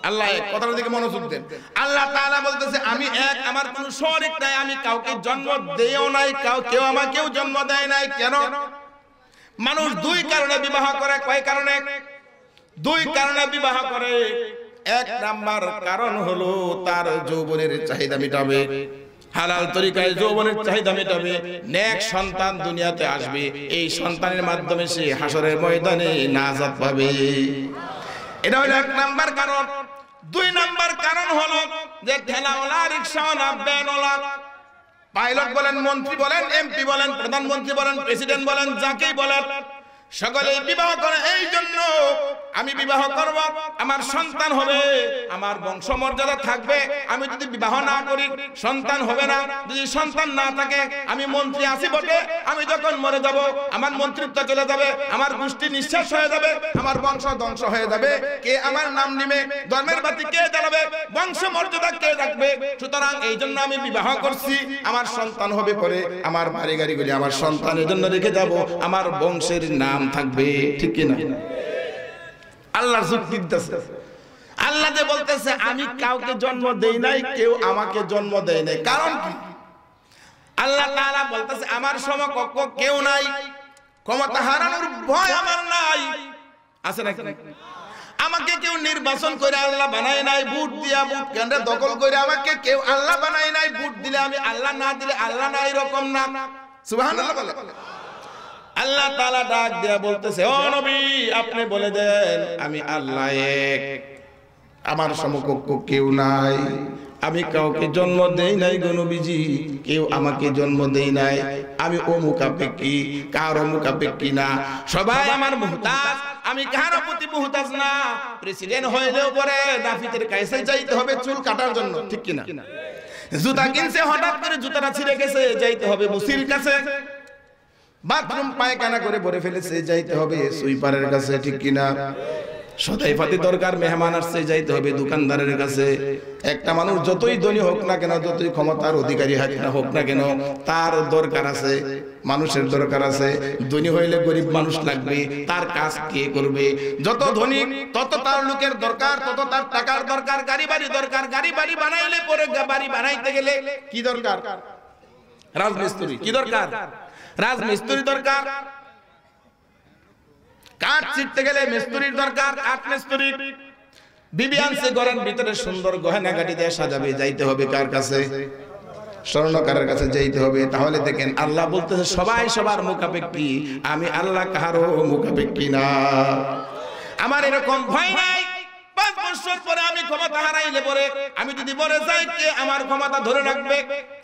A: আল্লাহ এক। কথাটার দিকে মনোযোগ দেন। আল্লাহ তাআলা বলতেছে আমি এক, আমার কোনো শরীক নাই, আমি কাউকে জন্ম দেও নাই, কেউ আমাকেও জন্ম দেয় নাই। কেন? মানুষ দুই কারণে বিবাহ করে। কয় কারণে? দুই কারণে বিবাহ করে। এক নাম্বার কারণ হলো তার যৌবনের চাহিদা মিটাবে, হালাল তরিকায় যৌবনের চাহিদা মেটাবে, নেক সন্তান দুনিয়াতে আসবে, এই সন্তানের মাধ্যমে সে হাসরের ময়দানে নাজাত পাবে। এটা হলো এক নাম্বার কারণ। দুই নাম্বার কারণ হলো যে ঠেলাওয়ালা, রিকশাওয়ালা, ভ্যানওয়ালা, পাইলট বলেন, মন্ত্রী বলেন, এমপি বলেন, প্রধানমন্ত্রী বলেন, প্রেসিডেন্ট বলেন, যাকেই বলেন, সকলেই বিবাহ করে। এই জন্য আমি বিবাহ করব, আমার সন্তান হবে, আমার বংশমর্যাদা থাকবে। আমি যদি বিবাহ না করি সন্তান হবে না। যদি সন্তান না থাকে, আমি মন্ত্রী আছি বটে, আমি যখন মরে যাব আমার মন্ত্রিত্ব চলে যাবে, আমার গোষ্ঠী নিঃশ্বাস হয়ে যাবে, আমার বংশ ধ্বংস হয়ে যাবে। কে আমার নাম নিবে? ধর্মের বাতি কে জ্বালাবে? বংশমর্যাদা কে রাখবে? সুতরাং এই জন্য আমি বিবাহ করছি, আমার সন্তান হবে, পরে আমার বাড়ি গাড়িগুলি আমার সন্তানের জন্য রেখে যাব, আমার বংশের নাম থাকবে। ঠিক কি না? আল্লাহর যুক্তি দিতেছে। আল্লাহ যে বলতেছে আমি কাউকে জন্ম দেই নাই, কেউ আমাকে জন্ম দেয় নাই। কারণ কি? আল্লাহ তাআলা বলতেছে আমার সমকক্ষ কেউ নাই, ক্ষমতা হারানোর ভয় আমার নাই। আছে নাকি? আমাকে কেউ নির্বাচন করে আল্লাহ বানায় নাই, ভোট দিয়া ভোট কেন্দ্রে দখল করে আমাকে কেউ আল্লাহ বানায় নাই। ভোট দিলে আমি আল্লাহ, না দিলে আল্লাহ না, এরকম না। সুবহানাল্লাহ বলে। আল্লাহ তাআলা ডাক দিয়া বলতেছে ও নবী আপনি বলে দেন আমি আল্লাহ এক, আমার সমকক্ষ কেউ নাই, আমি কাউকে জন্ম দেই নাই গো নবীজি, কেউ আমাকে জন্ম দেই নাই। আমি অমুখাপেক্ষী, কার অমুখাপেক্ষী না, সবাই আমার মুহতাজ, আমি কারো প্রতি মুহতাজ না। প্রেসিডেন্ট হইলেও পরে নাফিতের কাছে যাইতে হবে চুল কাটার জন্য। ঠিক কিনা? জুতা কিনছে, হঠাৎ করে জুতাটা ছিঁড়ে গেছে, যাইতে হবে মুসির কাছে। বাথরুম পায়খানা করে ভরে ফেলেছে, যাইতে হবে সুইপারের কাছে। ঠিক কিনা? সদাইফাতি দরকার, মেহমান আসছে, যাইতে হবে দোকানদারের কাছে। একটা মানুষ যতই ধনী হোক না কেন, যতই ক্ষমতার অধিকারী হোক না কেন, তার দরকার আছে, মানুষের দরকার আছে। ধনী হইলে গরিব মানুষ লাগবে, তার কাজ কে করবে? যত ধনী তত তার লোকের দরকার, তত তার টাকার দরকার, গাড়ি বাড়ি দরকার। গাড়ি বাড়ি বানাইলে পরে বাড়ি বানাইতে গেলে কি দরকার? রাজমিস্ত্রি। কি দরকার? রাজমিস্ত্রি দরকার। কাঠ ছিটতে গেলে মিস্ত্রির দরকার, কাঠ মিস্ত্রি। বিবি আনছে ঘরের ভিতরে সুন্দর গহনা গাটি দিয়ে সাজাবে, যাইতে হবে কার কাছে? স্বর্ণকারের কাছে যাইতে হবে। তাহলে দেখেন আল্লাহ বলতেছে সবাই সবার মুখাপেক্ষী, আমি আল্লাহ কারো মুখাপেক্ষী না। আমার এরকম ভয় নাই 5 বছর পরে আমি ক্ষমতা হারাইলে পরে আমি যদি বলে যাই কে আমার ক্ষমতা ধরে রাখবে?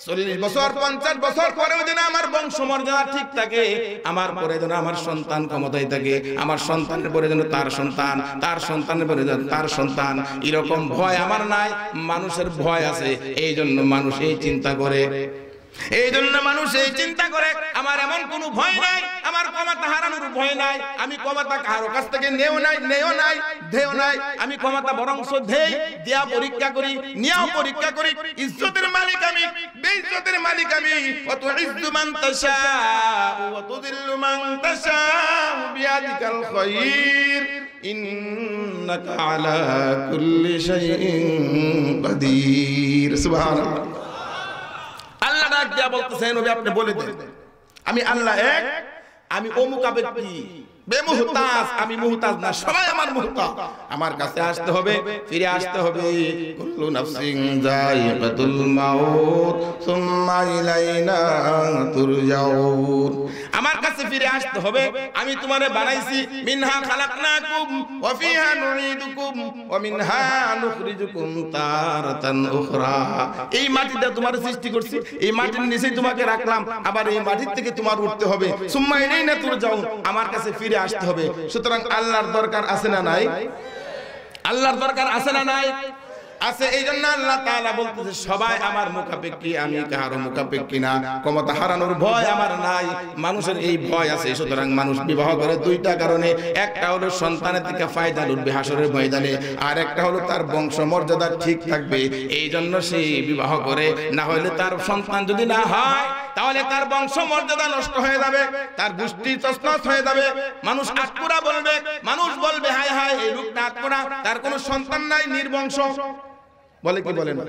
A: 40 বছর 50 বছর পরেও যেন আমার বংশমর্যাদা ঠিক থাকে, আমার পরে যেন আমার সন্তান ক্ষমতায় থাকে, আমার সন্তানের পরে যেন তার সন্তান, তার সন্তানের পরে যেন তার সন্তান। এরকম ভয় আমার নাই, মানুষের ভয় আছে। এই জন্য মানুষ এই চিন্তা করে, এই জন্য মানুষ এই চিন্তা করে আমার এমন কোনো ভয় নাই, আমার ক্ষমতা হারানোর ভয় নাই। আমি ক্ষমতা কারো কাছ থেকে নেও নাই, দেও নাই। আমি ক্ষমতা বরংস দেই, দেয়া পরীক্ষা করি, নিয়াও পরীক্ষা করি। ইজ্জতের মালিক আমি, বেইজ্জতের মালিক আমি। ওয়া তুইজ্জু মান তাশা ওয়া তুযিল্লু মান তাশা বিয়াদিকাল খায়র ইন্নাকা আলা কুল্লি শাইইন কাদির। সুবহানাল্লাহ। আল্লাহ ডাক দিয়া বলতেছেন নবী আপনি বলে দেন আমি আল্লাহ এক, আমি অমুখাপেক্ষী। বেমুহতাজ, আমি মুহতাজ না, সবাই আমার মুহতাজ। আমার কাছে আসতে হবে, ফিরে আসতে হবে। কুল্লু নাফসিন যায়িকাতুল মাউত সুম্মা ইলাইনা তুরজাউন। আমার কাছে ফিরে আসতে হবে। আমি তোমারে বানাইছি, মিনহা খালাকনাকুম ওয়া ফিহা নুঈদুকুম ওয়া মিনহা নুখরিজুকুম তারাতান উখরা। এই মাটিতে তোমার সৃষ্টি করছি, এই মাটির নিচেই তোমাকে রাখলাম, আবার এই মাটির থেকে তোমার উঠতে হবে। সুম্মা ইলাইনা তুরজাউন, আমার কাছে ফিরে আসতে হবে। সুতরাং আল্লাহর দরকার আছে না নাই? আল্লাহর দরকার আছে না নাই? আছে। এই জন্য আল্লাহ তাআলা বলতেছে সবাই আমার মুখাপেক্ষী, আমি কারো মুখাপেক্ষী না। ক্ষমতা হারানোর ভয় আমার নাই, মানুষের এই ভয় আছে। সুতরাং মানুষ বিবাহ করে দুইটা কারণে, একটা হলো সন্তানের থেকে ফায়দা লুটবে হাসরের ময়দানে, আর একটা হলো তার বংশ মর্যাদা ঠিক থাকবে। এই জন্য সে বিবাহ করে। না হলে তার সন্তান যদি না হয় তাহলে তার বংশ মর্যাদা নষ্ট হয়ে যাবে, তার গোষ্ঠী তছনছ হয়ে যাবে। মানুষ আটকুরা বলবে, মানুষ বলবে হায় হায় এই লোকটা আটকুরা, তার কোনো সন্তান নাই, নির্বংশ। বলে কি বলে না?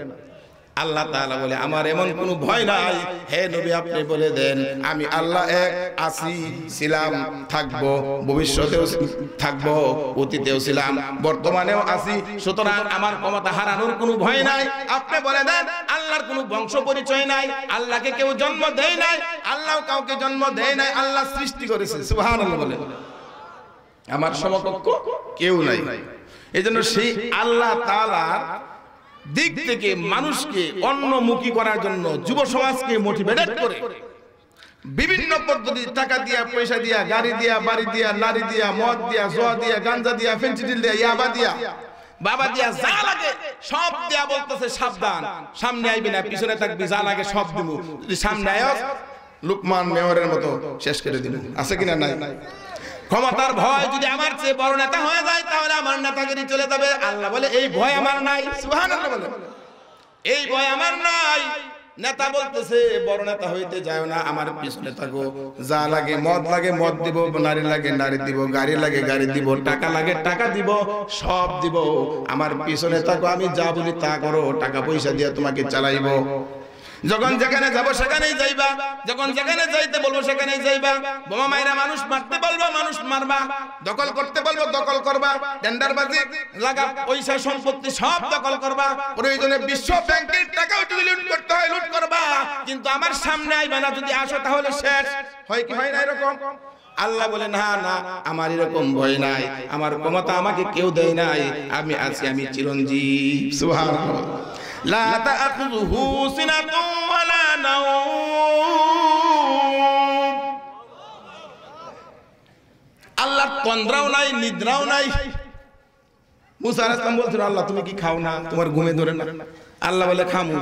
A: আল্লাহ তাআলা বলে আমার এমন কোনো ভয় নাই। হে নবী আপনি বলে দেন আমি আল্লাহ এক, আছি, ছিলাম, থাকবো, ভবিষ্যতেও থাকবো, অতীতেও ছিলাম, বর্তমানেও আছি। সুতরাং আমার ক্ষমতা হারানোর কোনো ভয় নাই। আপনি বলে দেন আল্লাহর কোনো বংশ পরিচয় নাই, আল্লাহকে কেউ জন্ম দেয় নাই, আল্লাহ কাউকে জন্ম দেয় নাই, আল্লাহ সৃষ্টি করেছে। সুবহানাল্লাহ বলে আমার সমকক্ষ কেউ নাই। এজন্য সেই আল্লাহ তাআলার দিক থেকে মানুষকে অন্যমুখী করার জন্য যুব সমাজকে মোটিভেট করে বিভিন্ন পদ্ধতি, টাকা দিয়া, পয়সা দিয়া, গাড়ি দিয়া, বাড়ি দিয়া, নারী দিয়া, মদ দিয়া, জোয়া দিয়া, গাঞ্জা দিয়া, ফেন্সিডিল দিয়া, ইয়াবা দিয়া, বাবা দিয়া, যা লাগে সব দিয়া বলতেছে সাবধান, সামনে আইবি না, পিছনে থাকবি, যা লাগে সব দিব, যদি সামনে আয়স লুকমান মেয়রের মতো শেষ করে দিব। আছে কিনা? নাই। ক্ষমতার ভয় যদি আমার চেয়ে বড় নেতা হয়ে যায় তাহলে আমার নেতাগিরি চলে যাবে। আল্লাহ বলে এই ভয় আমার নাই। সুবহানাল্লাহ বলে এই ভয় আমার নাই। নেতা বলতেছে বড় নেতা হইতে যাও না, আমার পিছনে থাকো, যা লাগে মদ লাগে মদ দিব, নারী লাগে নারী দিব, গাড়ি লাগে গাড়ি দিব, টাকা লাগে টাকা দিব, সব দিব, আমার পিছনে থাকো, আমি যা বলি তা করো, টাকা পয়সা দিয়ে তোমাকে চালাইবো। যখন যেখানে যাব সেখানেই যাইবা, যখন যেখানে যাইতে বলবো সেখানেই যাইবা, বোমা মাইরা মানুষ মারতে বলবো মানুষ মারবা, দখল করতে বলবো দখল করবা, টেন্ডারবাজি লাগা পয়সা সম্পত্তি সব দখল করবা, প্রয়োজনে বিশ্ব ব্যাংকের টাকাও যদি লুট করতে হয় লুট করবা, কিন্তু আমার সামনে আইবা না। যদি আসো তাহলে শেষ। হয় কি হয় না এরকম? আল্লাহ বলে না না, আমার এরকম ভয় নাই, আমার ক্ষমতা আমাকে কেউ দেয় নাই, আমি আছি, আমি চিরঞ্জীব। সুবহানাল্লাহ। লা তাখুযুহু সিনাতুন ওয়ালা নাওম। আল্লাহর তন্দ্রাও নাই, নিদ্রাও নাই। মুসা আলাইহিস সালাম বলছিল আল্লাহ তুমি কি খাও না, তোমার ঘুমে ধরে না? আল্লাহ বলে খামু,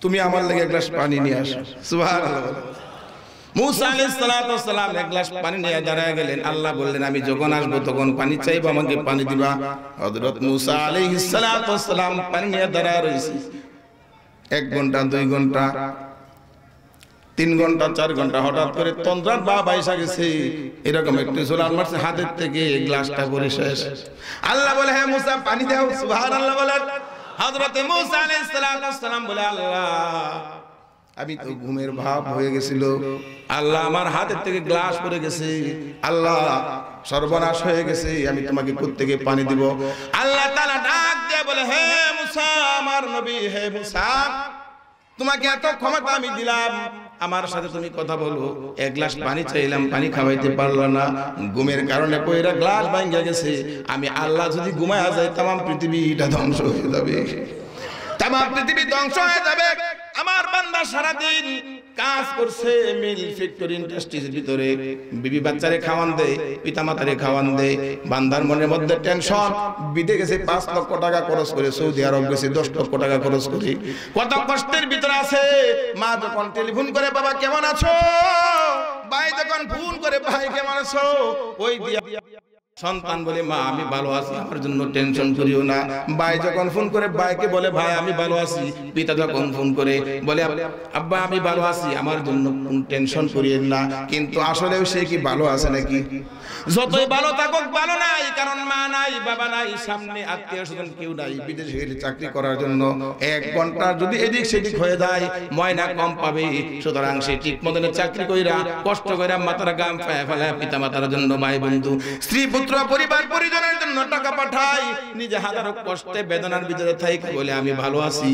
A: তুমি আমার লাগি এক গ্লাস পানি নিয়ে আসো। সুবহানাল্লাহ। মুসা আলাইহিস সালাম এক গ্লাস পানি নিয়ে দাঁড়ায় গেলেন। আল্লাহ বললেন আমি যখন আসবো তখন পানি চাইবো, আমাকে পানি দিবা। হযরত মুসা আলাইহিস সালাম পানি নিয়ে দাঁড়ায় রইছে 1 ঘন্টা 2 ঘন্টা 3 ঘন্টা 4 ঘন্টা। হঠাৎ করে তন্দ্রার বাপ আইসা গেছে, এরকম একটু জোলান মারছে হাতের থেকে, গ্লাসটা ভরে শেষ। আল্লাহ বলে হে মুসা পানি দাও। সুবহানাল্লাহ বলেন। হযরত মুসা আলাইহিস সালাম বলে আল্লাহ আমি তো ঘুমের ভাব হয়ে গেছিল, আল্লাহ আমার হাতের থেকে গ্লাস পড়ে গেছে, আল্লাহ সর্বনাশ হয়ে গেছে, আমি তোমাকে কোথা থেকে পানি দিব? আল্লাহ তাআলা ডাক দিয়ে বলে হে মুসা আমার নবী, হে মুসা তোমাকে এত ক্ষমতা আমি দিলাম, আমার সাথে তুমি কথা বলো। 1 গ্লাস পানি চাইলাম, পানি খাওয়াইতে পারলো না, ঘুমের কারণে কইরা গ্লাস ভাঙা গেছে। আমি আল্লাহ যদি ঘুমায়া যাই তাম পৃথিবীটা ধ্বংস হয়ে যাবে, তাম পৃথিবী ধ্বংস হয়ে যাবে। আমার বান্দা সারাদিন কাজ করছে মিল ফ্যাক্টরি ইন্ডাস্ট্রির ভিতরে, বিবি বাচ্চারে খাওয়ান দেয়, পিতা মাতারে খাওয়ান দেয়, বান্দার মনের মধ্যে টেনশন। বিদে গেছে 5 লক্ষ টাকা খরচ করে, সৌদি আরব গেছে 10 লক্ষ টাকা খরচ করে, কত কষ্টের ভিতরে আছে। মা যখন টেলিফোন করে বাবা কেমন আছো, ভাই যখন ফোন করে ভাই কেমন আছো, ওই দিয়া সন্তান বলে মা আমি ভালো আছি, আমার জন্য টেনশন করিও না। ভাই যখন ফোন করে ভাইকে বলে ভাই আমি ভালো আছি, পিতা যখন ফোন করে বলে আব্বা আমি ভালো আছি, আমার জন্য টেনশন করিয়েন না। কিন্তু আসলেও সে কি ভালো আছে নাকি? যতই ভালো থাকুক ভালো নাই, কারণ মা নাই, বাবা নাই, সামনে আত্মীয় স্বজন কেউ নাই। বিদেশে গেলে চাকরি করার জন্য 1 ঘন্টা যদি এদিক সেদিক হয়ে যায় ময়না কম পাবে। সুতরাং সে ঠিক মতন চাকরি কইরা কষ্ট কইরা মাথার গাম ফেলে পিতা মাতার জন্য, ভাই বন্ধু স্ত্রী পুত্র পরিবার পরিজনের জন্য টাকা পাঠায়, নিজে হাজারো কষ্টে বেদনার ভিতরে থাকি বলে আমি ভালো আছি,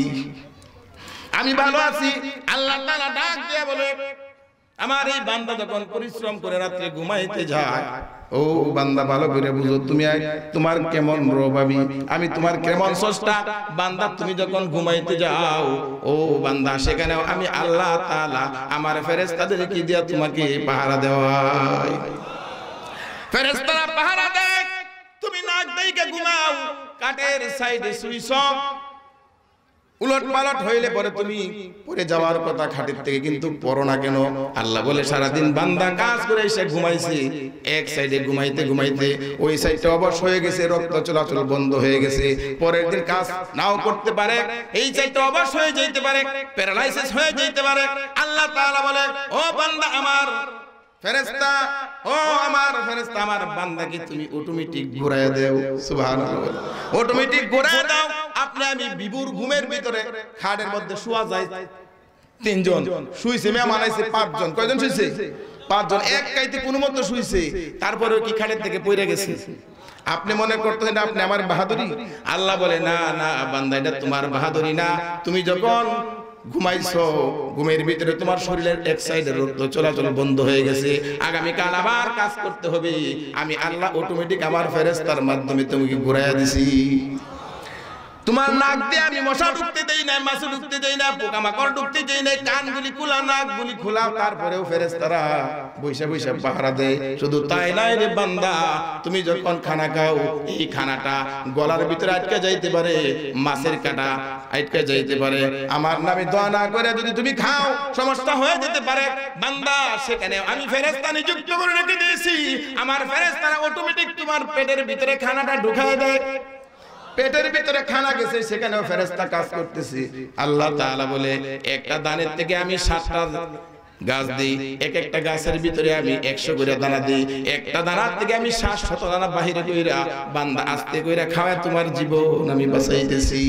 A: আমি ভালো আছি। আল্লাহ তাআলা ডাক দিয়ে বলে আমার এই বান্দা যখন পরিশ্রম করে রাতে ঘুমাইতে যায়, ও বান্দা ভালো করে বুঝো, তুমি তোমার কেমন রব আমি তোমার কেমন স্রষ্টা। বান্দা তুমি যখন ঘুমাইতে যাও ও বান্দা, সেখানেও আমি আল্লাহ তাআলা আমার ফেরেশতাদের কি দিয়া তোমাকে পাহারা দেওয়াই। ফেরেশতারা পাহারা দেয়, তুমি নাক দেইকে ঘুমাও, কাটের সাইডে শুইছ, উলট পালট হইলে পরে তুমি পড়ে যাওয়ার কথা খাটের থেকে, কিন্তু পড়ো না কেন? আল্লাহ বলে সারাদিন বান্দা কাজ করে এসে ঘুমাইছে, এক সাইডে ঘুমাইতে ঘুমাইতে ওই সাইডটা অবশ হয়ে গেছে, রক্ত চলাচল বন্ধ হয়ে গেছে, পরের দিন কাজ নাও করতে পারে, এই সাইডটা অবশ হয়ে যেতে পারে, প্যারালাইসিস হয়ে যেতে পারে। আল্লাহ তাআলা বলে ও বান্দা আমার ফেরেশতা, ও আমার ফেরেশতা, আমার বান্দাকে তুমি অটোমেটিক ঘুরায় দাও। সুবহানাল্লাহ, অটোমেটিক ঘুরায় দাও। আপনি আমি বিভুর ঘুমের ভিতরে খাটের মধ্যে শোয়া যায় 3 জন, শুইছে মেয়ে মানাইছে 5 জন। কয়জন শুইছে? 5 জন। এক কাইতে কোনো মতো শুইছে, তারপরেও কি খাটের থেকে পড়ে গেছে? আপনি মনে করতেছেন আপনি আমার বাহাদুরি? আল্লাহ বলে না না বান্দা, এটা তোমার বাহাদুরি না। তুমি যখন ঘুমাইছো, ঘুমের ভিতরে তোমার শরীরের এক সাইডের রক্ত চলাচল বন্ধ হয়ে গেছে, আগামীকাল আবার কাজ করতে হবে, আমি আল্লাহ অটোমেটিক আমার ফেরেশতার মাধ্যমে তোমাকে ঘুরাইয়া দিছি। তোমার নাক দিয়ে আমি মশা ঢুকতে দেই না, মাছি ঢুকতে দেই না, পোকামাকড় ঢুকতে দেই না, কানগুলি খোলা, নাকগুলি খোলা, তারপরেও ফেরেশতারা বৈশা বৈশা পাহারা দেয়। শুধু তাই নাই রে বান্দা, তুমি যখন খানা খাও এই খানাটা গলার ভিতরে আটকে যাইতে পারে, মাছের কাঁটা আটকে যাইতে পারে, আমার নামে দোয়া না করে যদি তুমি খাও সমস্যা হয়ে যেতে পারে। বান্দা সেখানে আমি ফেরেশতা নিযুক্ত করে রেখে দিয়েছি, আমার ফেরেশতারা অটোমেটিক তোমার পেটের ভিতরে খানাটা ঢুকায় দেয়। পেটের ভিতরে খানা গেছে, সেখানেও ফেরেশতা কাজ করতেছে। আল্লাহ তাআলা বলে একটা দানের থেকে আমি 7টা গাছ দিই, এক একটা গাছের ভিতরে আমি 100 করে দানা দিই, একটা দানার থেকে আমি 700 দানা বাহিরে কইরা বান্দা আস্তে কইরা খাওয়ায় তোমার জীবন আমি বাঁচাইতেছি।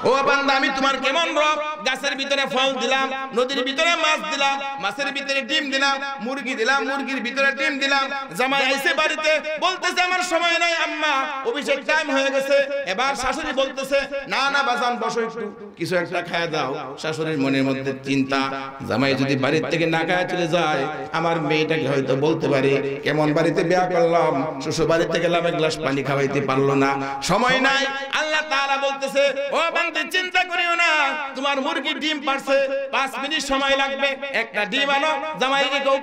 A: ও বান্দা আমি তোমার কেমন রব? গাছের ভিতরে ফল দিলাম, নদীর ভিতরে মাছ দিলাম, মাছের ভিতরে ডিম দিলাম, মুরগি দিলাম, মুরগির ভিতরে ডিম দিলাম। জামাই আইছে বাড়িতে, বলতেছে আমার সময় নাই আম্মা, অফিসের টাইম হয়ে গেছে। এবার শাশুড়ি বলতেছে না না বাজান বসো, একটু কিছু একটা খায়া দাও। শাশুড়ির মনের মধ্যে চিন্তা, জামাই যদি বাড়ির থেকে না খায়া চলে যায়, আমার মেয়েটাকে হয়তো বলতে পারে কেমন বাড়িতে বিয়া করলাম, শ্বশুর বাড়িতে গেলাম, 1 গ্লাস পানি খাওয়াইতে পারলো না, সময় নাই। আল্লাহ তাআলা বলতেছে ও বান্দা চিন্তা করিও না, তোমার মুরগি ডিম পারছে, 5 মিনিট সময় লাগবে, একটা ডিম আনো, জামাইকে কেউ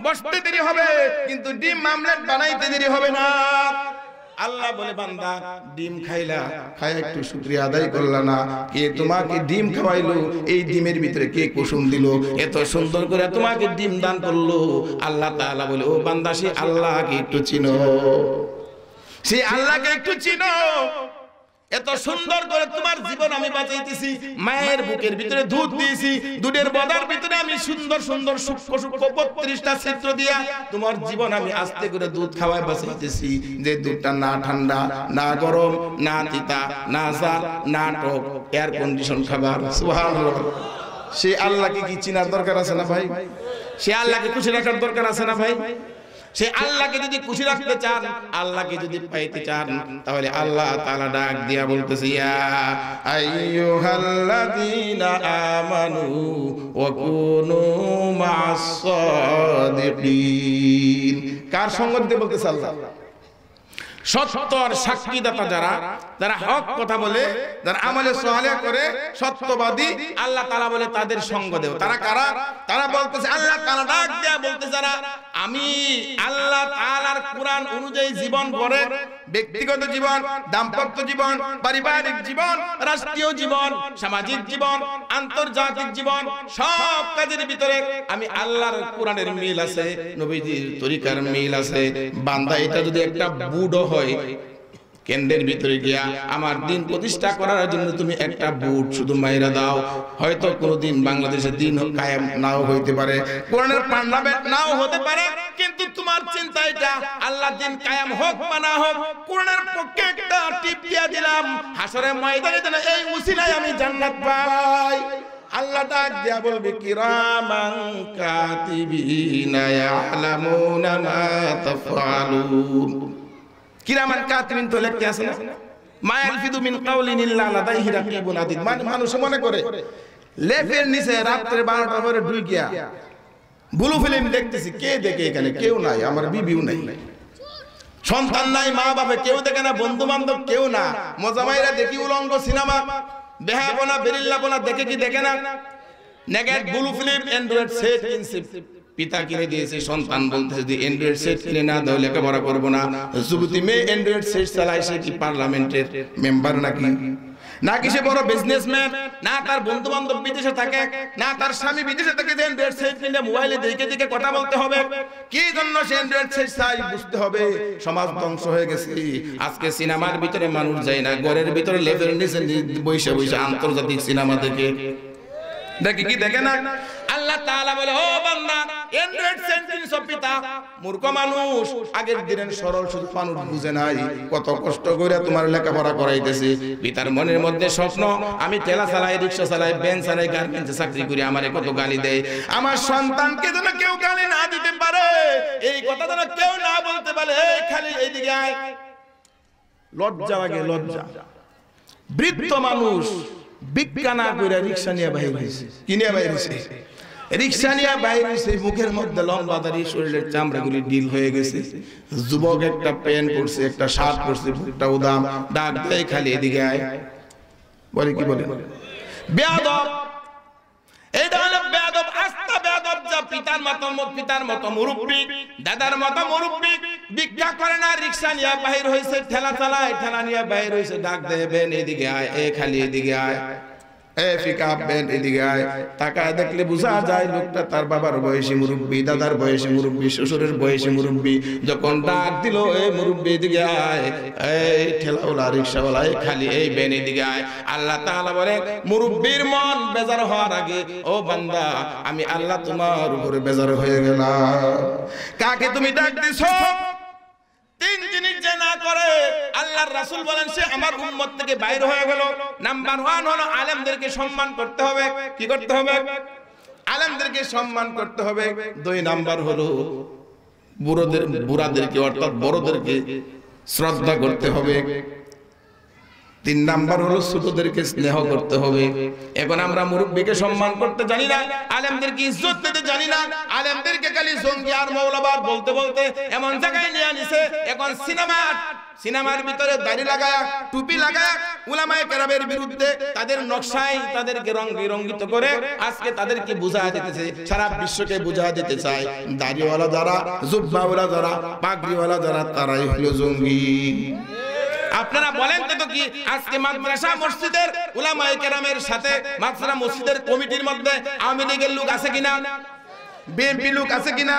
A: বসতে দেরি হবে, কিন্তু ডিম মামলেট বানাইতে দেরি হবে না। আল্লাহ বলে বান্দা ডিম খাইলা, খায় একটু শুকরিয়া আদায় করলা না? কে তোমাকে ডিম খাওয়াইলো? এই ডিমের ভিতরে কে কুসুম দিল? এত সুন্দর করে তোমাকে ডিম দান করলো। আল্লাহ তাআলা বলে ও বান্দা সে আল্লাহকে একটু চিনো, সে আল্লাহকে একটু চিনো। এত সুন্দর করে তোমার জীবন আমি বাঁচাইতেছি, মায়ের বুকের ভিতরে দুধ দিয়েছি, দুধের বদার ভিতরে আমি সুন্দর সুন্দর সূক্ষ্ম সূক্ষ্ম 32টা ছিদ্র দিয়া তোমার জীবন আমি আস্তে করে দুধ খাওয়ায় বাঁচাইতেছি, যে দুধটা না ঠান্ডা, না গরম, না তিতা, না ঝাল, না টক, এয়ার কন্ডিশন খাবার। সুবহানাল্লাহ। সে আল্লাহকে কি চিনার দরকার আছে না ভাই? সে আল্লাহকে খুশি রাখার দরকার আছে না ভাই? সে আল্লাহকে যদি খুশি রাখতে চান, আল্লাহকে যদি পাইতে চান, তাহলে আল্লাহ তাআলা ডাক দিয়া বলতেছে ইয়া আইয়ুহাল্লাযীনা আমানু ওয়া কুনু মা'আস সাদিকিন। কার সঙ্গত দিয়ে বলতেছে আল্লাহ? সত্যর সাক্ষীদাতা যারা হক কথা বলে, যারা আমলে সালেহ করে, সত্যবাদী, আল্লাহ তাআলা বলে তাদের সঙ্গ দেও। তারা কারা? তারা বলতেছে আল্লাহ তাআলা ডাক দেয়া বলতেছে যারা আমি আল্লাহ তাআলার কোরআন অনুযায়ী জীবন গড়ে, ব্যক্তিগত জীবন, দাম্পত্য জীবন, পারিবারিক জীবন, রাষ্ট্রীয় জীবন, সামাজিক জীবন, আন্তর্জাতিক জীবন, সব কাজের ভিতরে আমি আল্লাহর কোরআনের মিল আছে, নবীজির তরিকার মিল আছে। বান্দা এটা যদি একটা বুড়ো হয়, কেন্দ্রের ভিতরে গিয়া আমার দিন প্রতিষ্ঠা করার জন্য তুমি একটা বুট শুধু মাইরা দাও, হয়তো কোনোদিন বাংলাদেশে দিন কায়েম নাও হইতে পারে, কোরআনের পার্লামেন্ট নাও হতে পারে, কিন্তু তোমার চিন্তা এটা আল্লাহ দিন কায়েম হোক বা না হোক, কোরআনের পক্ষে একটা টিপ দিয়া দিলাম, হাসরের ময়দানে যেন এই উসিলায় আমি জান্নাত পাই। আল্লাহ ডাক দিয়া বলবে কিরামান কাতিবিনা ইয়ালামুনা মা তাফআলুন। কিরামান কাতিবিন তো লিখতে আছে না, মা ইয়ালফিদু মিন কাউলিন ইল্লা লাদাইহি রাকিবুন আতীদ। মানুষ মনে করে লেফের নিচে রাত্রে 12টার পরে ঢুই গিয়া ব্লু ফিল্ম দেখতেছি, কে দেখে? এখানে কেউ নাই, আমার বিবিও নাই, সন্তান নাই, মা বাবা কেউ দেখে না, বন্ধু বান্ধব কেউ না, মজামাইরা দেখি উলঙ্গ সিনেমা, বেহাপনা বেরিল্লাপনা দেখে কি দেখে না? নেগেট ব্লু ফিল্ম অ্যান্ড্রয়েড সেট কিনছে, পিতা কিনে দিয়েছে, সন্তান বলতেছে যে অ্যান্ড্রয়েড সেট কিনে না দাও লেখাপড়া করবো না। যুবতী মেয়ে অ্যান্ড্রয়েড সেট চালায়, সে কি পার্লামেন্টের মেম্বার নাকি সে বড় বিজনেসম্যান, না তার বন্ধু বান্ধব বিদেশে থাকে, না তার স্বামী বিদেশে থাকে, যে অ্যান্ড্রয়েড সেট কিনে মোবাইলে দেখে দেখে কথা বলতে হবে। কি জন্য সে অ্যান্ড্রয়েড সেট চাই বুঝতে হবে। সমাজ ধ্বংস হয়ে গেছে। আজকে সিনেমার ভিতরে মানুষ যায় না, ঘরের ভিতরে লেভেল নিচে বসে বসে আন্তর্জাতিক সিনেমা দেখে কি দেখে না? আল্লাহ তাআলা বলে, ও বান্দা, অ্যান্ড্রয়েড সেট কিনছ পিতা, মূর্খ মানুষ, আগের দিনের সরল শুধু মানুষ বুঝে নাই, কত কষ্ট করে তোমার লেখাপড়া করাইতেছে। পিতার মনের মধ্যে স্বপ্ন, আমি ঠেলা চালাই, রিক্সা চালাই, ভ্যান চালাই, গার্মেন্টসে চাকরি করি, আমারে কত গালি দেয়, আমার সন্তানকে যেন কেউ গালি না দিতে পারে, এই কথা যেন কেউ না বলতে পারে, খালি এইদিকে আয়। লজ্জা লাগে, লজ্জা। বৃদ্ধ মানুষ ভিক্ষা না করে রিক্সা নিয়ে বাইরে হয়েছে, কি নিয়ে বাইরে হয়েছে? রিক্সা নিয়ে বাইরে হয়েছে, মুখের মধ্যে লম্বা দাড়ি, শরীরের চামড়াগুলি ঢিল হয়ে গেছে, যুবক একটা প্যান্ট পরছে, একটা শার্ট পরছে, বুকটা উদাম, ডাক দেয় খালি এদিকে আয়। বলে কি বলে? বেয়াদব। এটা হলো বেয়াদব, আস্তা বেয়াদব, যা পিতার মতো মুরব্বি, দাদার মতো মুরব্বি, ভিক্ষা করে না, রিক্সা নিয়ে বাইর হইছে, ঠেলা চালায়, ঠেলা নিয়ে বাইর হইছে, ডাক দেয় বেন এদিকে আয়, এ খালি এদিকে আয়, এ ফিকা বেন এদিকে আয়। তাকায় দেখলে বোঝা যায় লোকটা তার বাবার বয়সী মুরব্বি, দাদার বয়সী মুরব্বি, শ্বশুরের বয়সী মুরব্বি। যখন ডাক দিল, এ মুরব্বি এদিকে আয়, এই ঠেলাওয়ালা রিক্সাওয়ালা এ খালি, এই বেন এদিকে আয়। আল্লাহ তাআলা বলে, মুরব্বির মন বেজার হওয়ার আগে, ও বান্দা, আমি আল্লাহ তোমার উপরে বেজার হয়ে গেলাম। কাকে তুমি ডাক দিছো? তিন জিনিস যে না করে, আল্লাহর রাসূল বলেন সে আমার উম্মত থেকে বাইরে হয়ে গেল। নাম্বার 1 হলো আলেমদেরকে সম্মান করতে হবে। কি করতে হবে? আলেমদেরকে সম্মান করতে হবে। 2 নাম্বার হলো বুড়াদেরকে অর্থাৎ বড়দেরকে শ্রদ্ধা করতে হবে। 3 নাম্বার হলো ছোটদেরকে স্নেহ করতে হবে। এখন আমরা মুরব্বিকে সম্মান করতে জানি না, আলেমদেরকে ইজ্জত দিতে জানি না, আলেমদেরকে খালি জঙ্গি আর মৌলবাদ বলতে বলতে এমন জায়গায় নিয়ে আনিছে। এখন সিনেমার ভিতরে দাড়ি লাগায়া, টুপি লাগায়া, উলামায়ে কেরামের বিরুদ্ধে তাদের নকশায় তাদেরকে রঙ্গিত করে আজকে তাদেরকে বুঝায় দিতেছে, সারা বিশ্বকে বুঝায় দিতে চায় দাড়িওয়ালা যারা, জুব্বাওয়ালা যারা, পাগড়িওয়ালা যারা, তারাই হলো জঙ্গি। আপনারা বলেন তো কি আজকে মাদ্রাসা মসজিদের উলামায়ে কেরামের সাথে মাদ্রাসা মসজিদের কমিটির মধ্যে আওয়ামী লীগের লোক আছে কিনা? বিএনপি লোক আছে কিনা?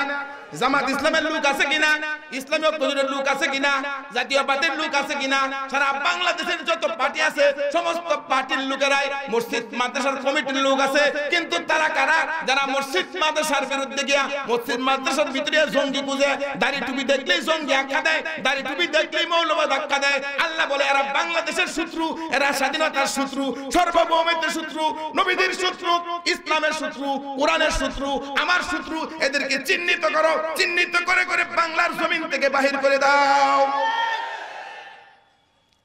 A: জামাত ইসলামের লোক আছে কিনা? ইসলামী ঐক্যজোটের লোক আছে কিনা? জাতীয় পার্টির লোক আছে কিনা? সারা বাংলাদেশের যত পার্টি আছে সমস্ত পার্টির লোকেরাই মসজিদ মাদ্রাসার কমিটির লোক আছে। কিন্তু তারা কারা? যারা মসজিদ মাদ্রাসার বিরুদ্ধে গিয়া মসজিদ মাদ্রাসার ভিতরে জঙ্গি বুঝে, দাড়ি টুপি দেখলেই জঙ্গি আখ্যা দেয়, দাড়ি টুপি দেখলেই মৌলবাদ আখ্যা দেয়। আল্লাহ বলে এরা বাংলাদেশের শত্রু, এরা স্বাধীনতার শত্রু, সার্বভৌমত্বের শত্রু, নবীদের শত্রু, ইসলামের শত্রু, কোরআনের শত্রু, আমার শত্রু। এদেরকে চিহ্নিত করো, চিহ্নিত করে করে বাংলার জমিন থেকে বাহির করে দাও।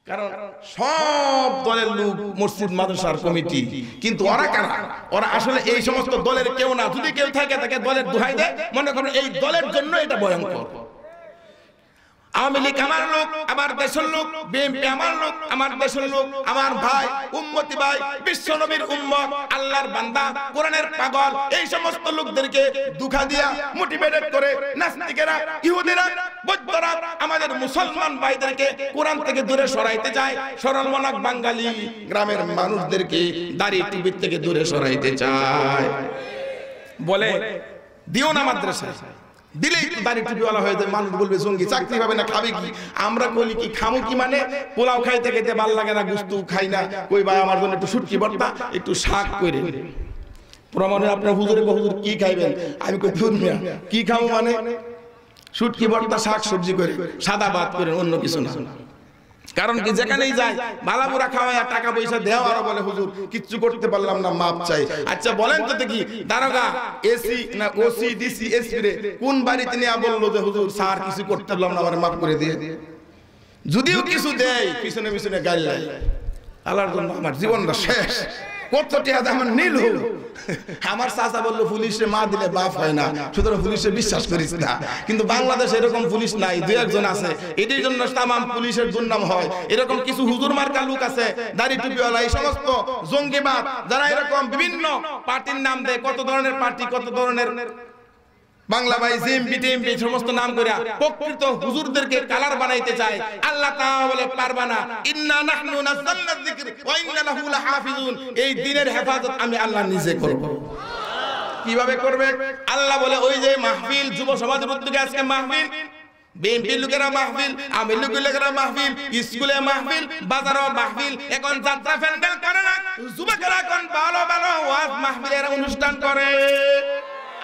A: কারণ সব দলের লোক মসজিদ মাদ্রাসার কমিটি, কিন্তু ওরা কারা? ওরা আসলে এই সমস্ত দলের কেউ না। যদি কেউ থাকে তাকে দলের দোহাই দেয়, মনে করেন এই দলের জন্য এটা ভয়ঙ্কর। আওয়ামী লীগ আমার লোক, আমার দেশের লোক, বিএনপি আমার লোক, আমার দেশের লোক, আমার ভাই, উম্মতি ভাই, বিশ্ব নবীর উম্মত, আল্লাহর বান্দা, কোরআনের পাগল, এই সমস্ত লোকদেরকে দুঃখা দিয়া মোটিভেটেড করে নাস্তিকেরা, ইহুদিরা, বৌদ্ধরা আমাদের মুসলমান ভাইদেরকে কোরআন থেকে দূরে সরাইতে চায়। সরল মনাক বাঙালি গ্রামের মানুষদেরকে দাড়ি টুপির থেকে দূরে সরাইতে চায়। বলে দিও না মাদ্রাসায়, দিলেই তো দাড়ি টুপিওয়ালা হয়ে যায়, মানুষ বলবে জঙ্গি, চাকরি পাবে না, খাবে কি? আমরা কইলি কি খামু কি, মানে পোলাও খাইতে খাইতে ভাল লাগে না, গুস্তু খাই না, কই ভাই আমার জন্য একটু শুটকি ভর্তা, একটু শাক করে প্রমাণে আপনার হুজুরে হুজুর কি খাইবেন? আমি কই দুনিয়া কি খাবো, মানে শুটকি ভর্তা, শাক সবজি করে, সাদা ভাত করে, অন্য কিছু না। কারণ কি যেখানেই যায় মালাপুরা খাওয়ায় টাকা পয়সা দেওয়া, আর বলে হুজুর কিচ্ছু করতে পারলাম না, মাপ চাই। আচ্ছা বলেন তো দেখি, দারোগা এসি না ওসি ডিসি এসপি রে কোন বাড়িতে নিয়ে বললো যে হুজুর স্যার কিছু করতে পারলাম না, আমার মাফ করে দিয়ে? যদিও কিছু দেয় পিছনে পিছনে গাল লাই, আল্লাহর জন্য আমার জীবনটা শেষ, কত টাকা আমার নীল হল। আমার চাচা বললো পুলিশে মা দিলে বাপ হয় না, সুতরাং পুলিশে বিশ্বাস করিস না। কিন্তু বাংলাদেশ এরকম পুলিশ নাই, দুই একজন আছে, এটির জন্য তামাম পুলিশের দুর্নাম হয়। এরকম কিছু হুজুর মার্কা লোক আছে, দাড়ি টুপিওয়ালা, এই সমস্ত জঙ্গিবাদ যারা এরকম বিভিন্ন পার্টির নাম দেয়, কত ধরনের পার্টি, কত ধরনের বাংলা ভাই জিএমপি টিএমপি সমস্ত নাম করে প্রকৃত হুজুরদেরকে কালার বানাইতে চায়। আল্লাহ তাআলা বলে পারবা না, ইন্না নাহনু নাযালনা যিকর ওয়া ইন্না লাহু লাহাফিজুন, এই দ্বীনের হেফাজত আমি আল্লাহ নিজে করব। কিভাবে করবে? আল্লাহ বলে ওই যে মাহফিল, যুব সমাজের উদ্যোগে আজকে মাহফিল, বিএনপি লোকেরা মাহফিল, আওয়ামী লীগের লোকেরা মাহফিল, স্কুলে মাহফিল, বাজারও মাহফিল, এখন যাত্রা প্যান্ডেল করে না, যুবকেরা এখন ভালো ভালো ওয়াজ মাহফিলের অনুষ্ঠান করে।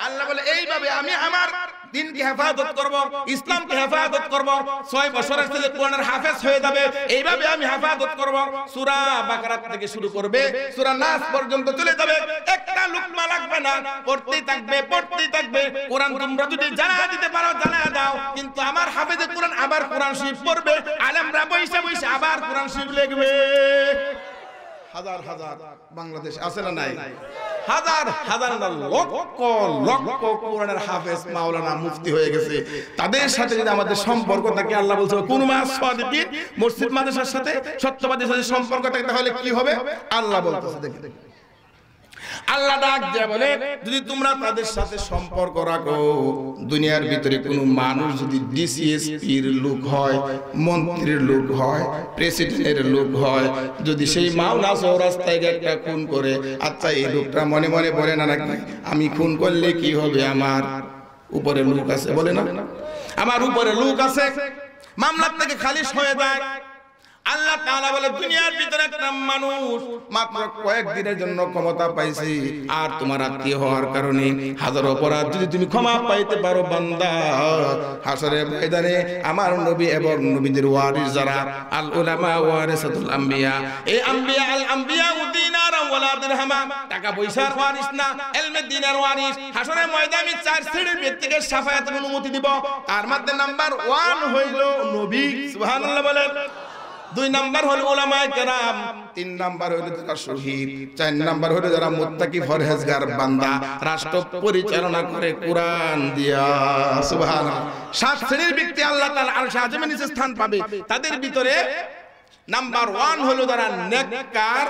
A: আল্লাহ বলে এইভাবে আমি আমার দিনকে হেফাজত করব, ইসলামকে হেফাজত করব, 6 বছরের ছেলে কোরআনের হাফেজ হয়ে যাবে, এইভাবে আমি হেফাজত করব। সূরা বাকারা থেকে শুরু করবে, সূরা নাস পর্যন্ত চলে যাবে, একটা লুকমা লাগবে না, পড়তেই থাকবে, পড়তেই থাকবে। কোরআন তোমরা যদি জানা দিতে পারো জানা দাও, কিন্তু আমার হাফেজে কোরআন আবার কোরআন শরীফ পড়বে, আলেমরা বইসা বইসা আবার কোরআন শরীফ লিখবে। হাজার হাজার বাংলাদেশ আছে না নাই? হাজার হাজার লক্ষ লক্ষ কোরআনের হাফেজ মাওলানা মুফতি হয়ে গেছে। তাদের সাথে যদি আমাদের সম্পর্ক থাকে, আল্লাহ বলছে কুনু মা'আস সাদিকিন, মসজিদ মাদ্রাসার সাথে সত্যবাদীর সাথে সম্পর্ক থাকে, তাহলে কি হবে? আল্লাহ বলতেছে, দেখেন আল্লাহ ডাক দিয়ে বলে যদি তোমরা তাদের সাথে সম্পর্ক রাখো, দুনিয়ার ভিতরে কোনো মানুষ যদি ডিসিএসপির লোক হয়, মন্ত্রীর লোক হয়, প্রেসিডেন্টের লোক হয়, যদি সেই মাওলা চৌরাস্তায় একটা খুন করে, আচ্ছা এই লোকটা মনে মনে বলে না নাকি আমি খুন করলে কি হবে, আমার উপরে লোক আছে, বলে না আমার উপরে লোক আছে, মামলা থেকে খালিশ হয়ে যায়। আল্লাহ তাআলা বলে দুনিয়ার ভিতরে একটা মানুষ মাত্র কয়েকদিনের জন্য ক্ষমতা পাইছে, আর তোমার আত্মীয় হওয়ার কারণে হাজার অপরাধ যদি তুমি ক্ষমা পাইতে পারো বান্দা, হাসরের ময়দানে আমার নবী এবং নবীদের ওয়ারিস যারা আল উলামা ওয়ারিসাতুল আম্বিয়া, এই আম্বিয়া আল আম্বিয়া উদিনার ওয়ালা দিরহামা, টাকা পয়সার ওয়ারিস না, ইলমে দ্বীনের ওয়ারিস। হাসরের ময়দানে 4 শ্রেণীর ব্যক্তিকে শাফায়াতের অনুমতি দিব, তার মধ্যে নাম্বার 1 হইল নবী, সুবহানাল্লাহ বলেন। 2 নাম্বার হলো উলামায়ে কেরাম, 3 নাম্বার হলো যারা শহীদ, 4 নাম্বার হলো যারা মুত্তাকি ফরহেজগার বান্দা, রাষ্ট্র পরিচালনা করে কোরআন দিয়া, সুবহানাল্লাহ। 7 শ্রেণীর ব্যক্তি আল্লাহ তাআলা আরশে আযমের নিচে স্থান পাবে। তাদের ভিতরে নাম্বার 1 হলো যারা নেককার,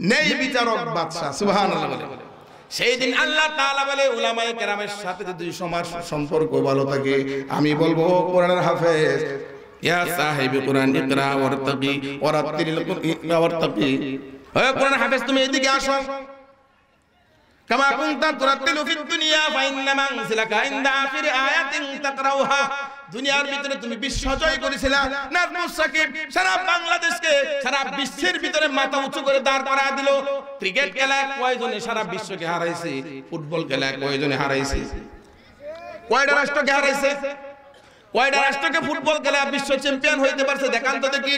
A: ন্যায় বিচারক বাদশা, সুবহানাল্লাহ বলে। সেই দিন আল্লাহ তাআলা বলে উলামায়ে কেরামের সাথে যদি সম্পর্ক ভালো থাকে, আমি বলবো কোরআনের হাফেজ, ইয়া সাহিবি কোরআন ইকরা ওয়ারতাকি ওয়ারাতিল ইকরা ওয়ারতাকি, হে কোরআন হাফেজ তুমি এদিকে আসো। কামা কুনতা তুরাতিলু ফিদ দুনিয়া ফাইন্না মানজিলাকা ইনদা আখির আয়াতিন তাকরাউহা, দুনিয়ার ভিতরে তুমি বিশ্ব জয় করেছিলা, নাজমুস সাকিব সারা বাংলাদেশকে, সারা বিশ্বের ভিতরে মাথা উঁচু করে দাঁড় করায় দিল। ক্রিকেট খেলায় কয়জনে সারা বিশ্বকে হারাইছে, ফুটবল খেলায় কয়জনে হারাইছে, কয়টা রাষ্ট্রকে হারাইছে, কয়টা রাষ্ট্রকে ফুটবল খেলায় বিশ্ব চ্যাম্পিয়ন হইতে পারছে দেখান তো দেখি।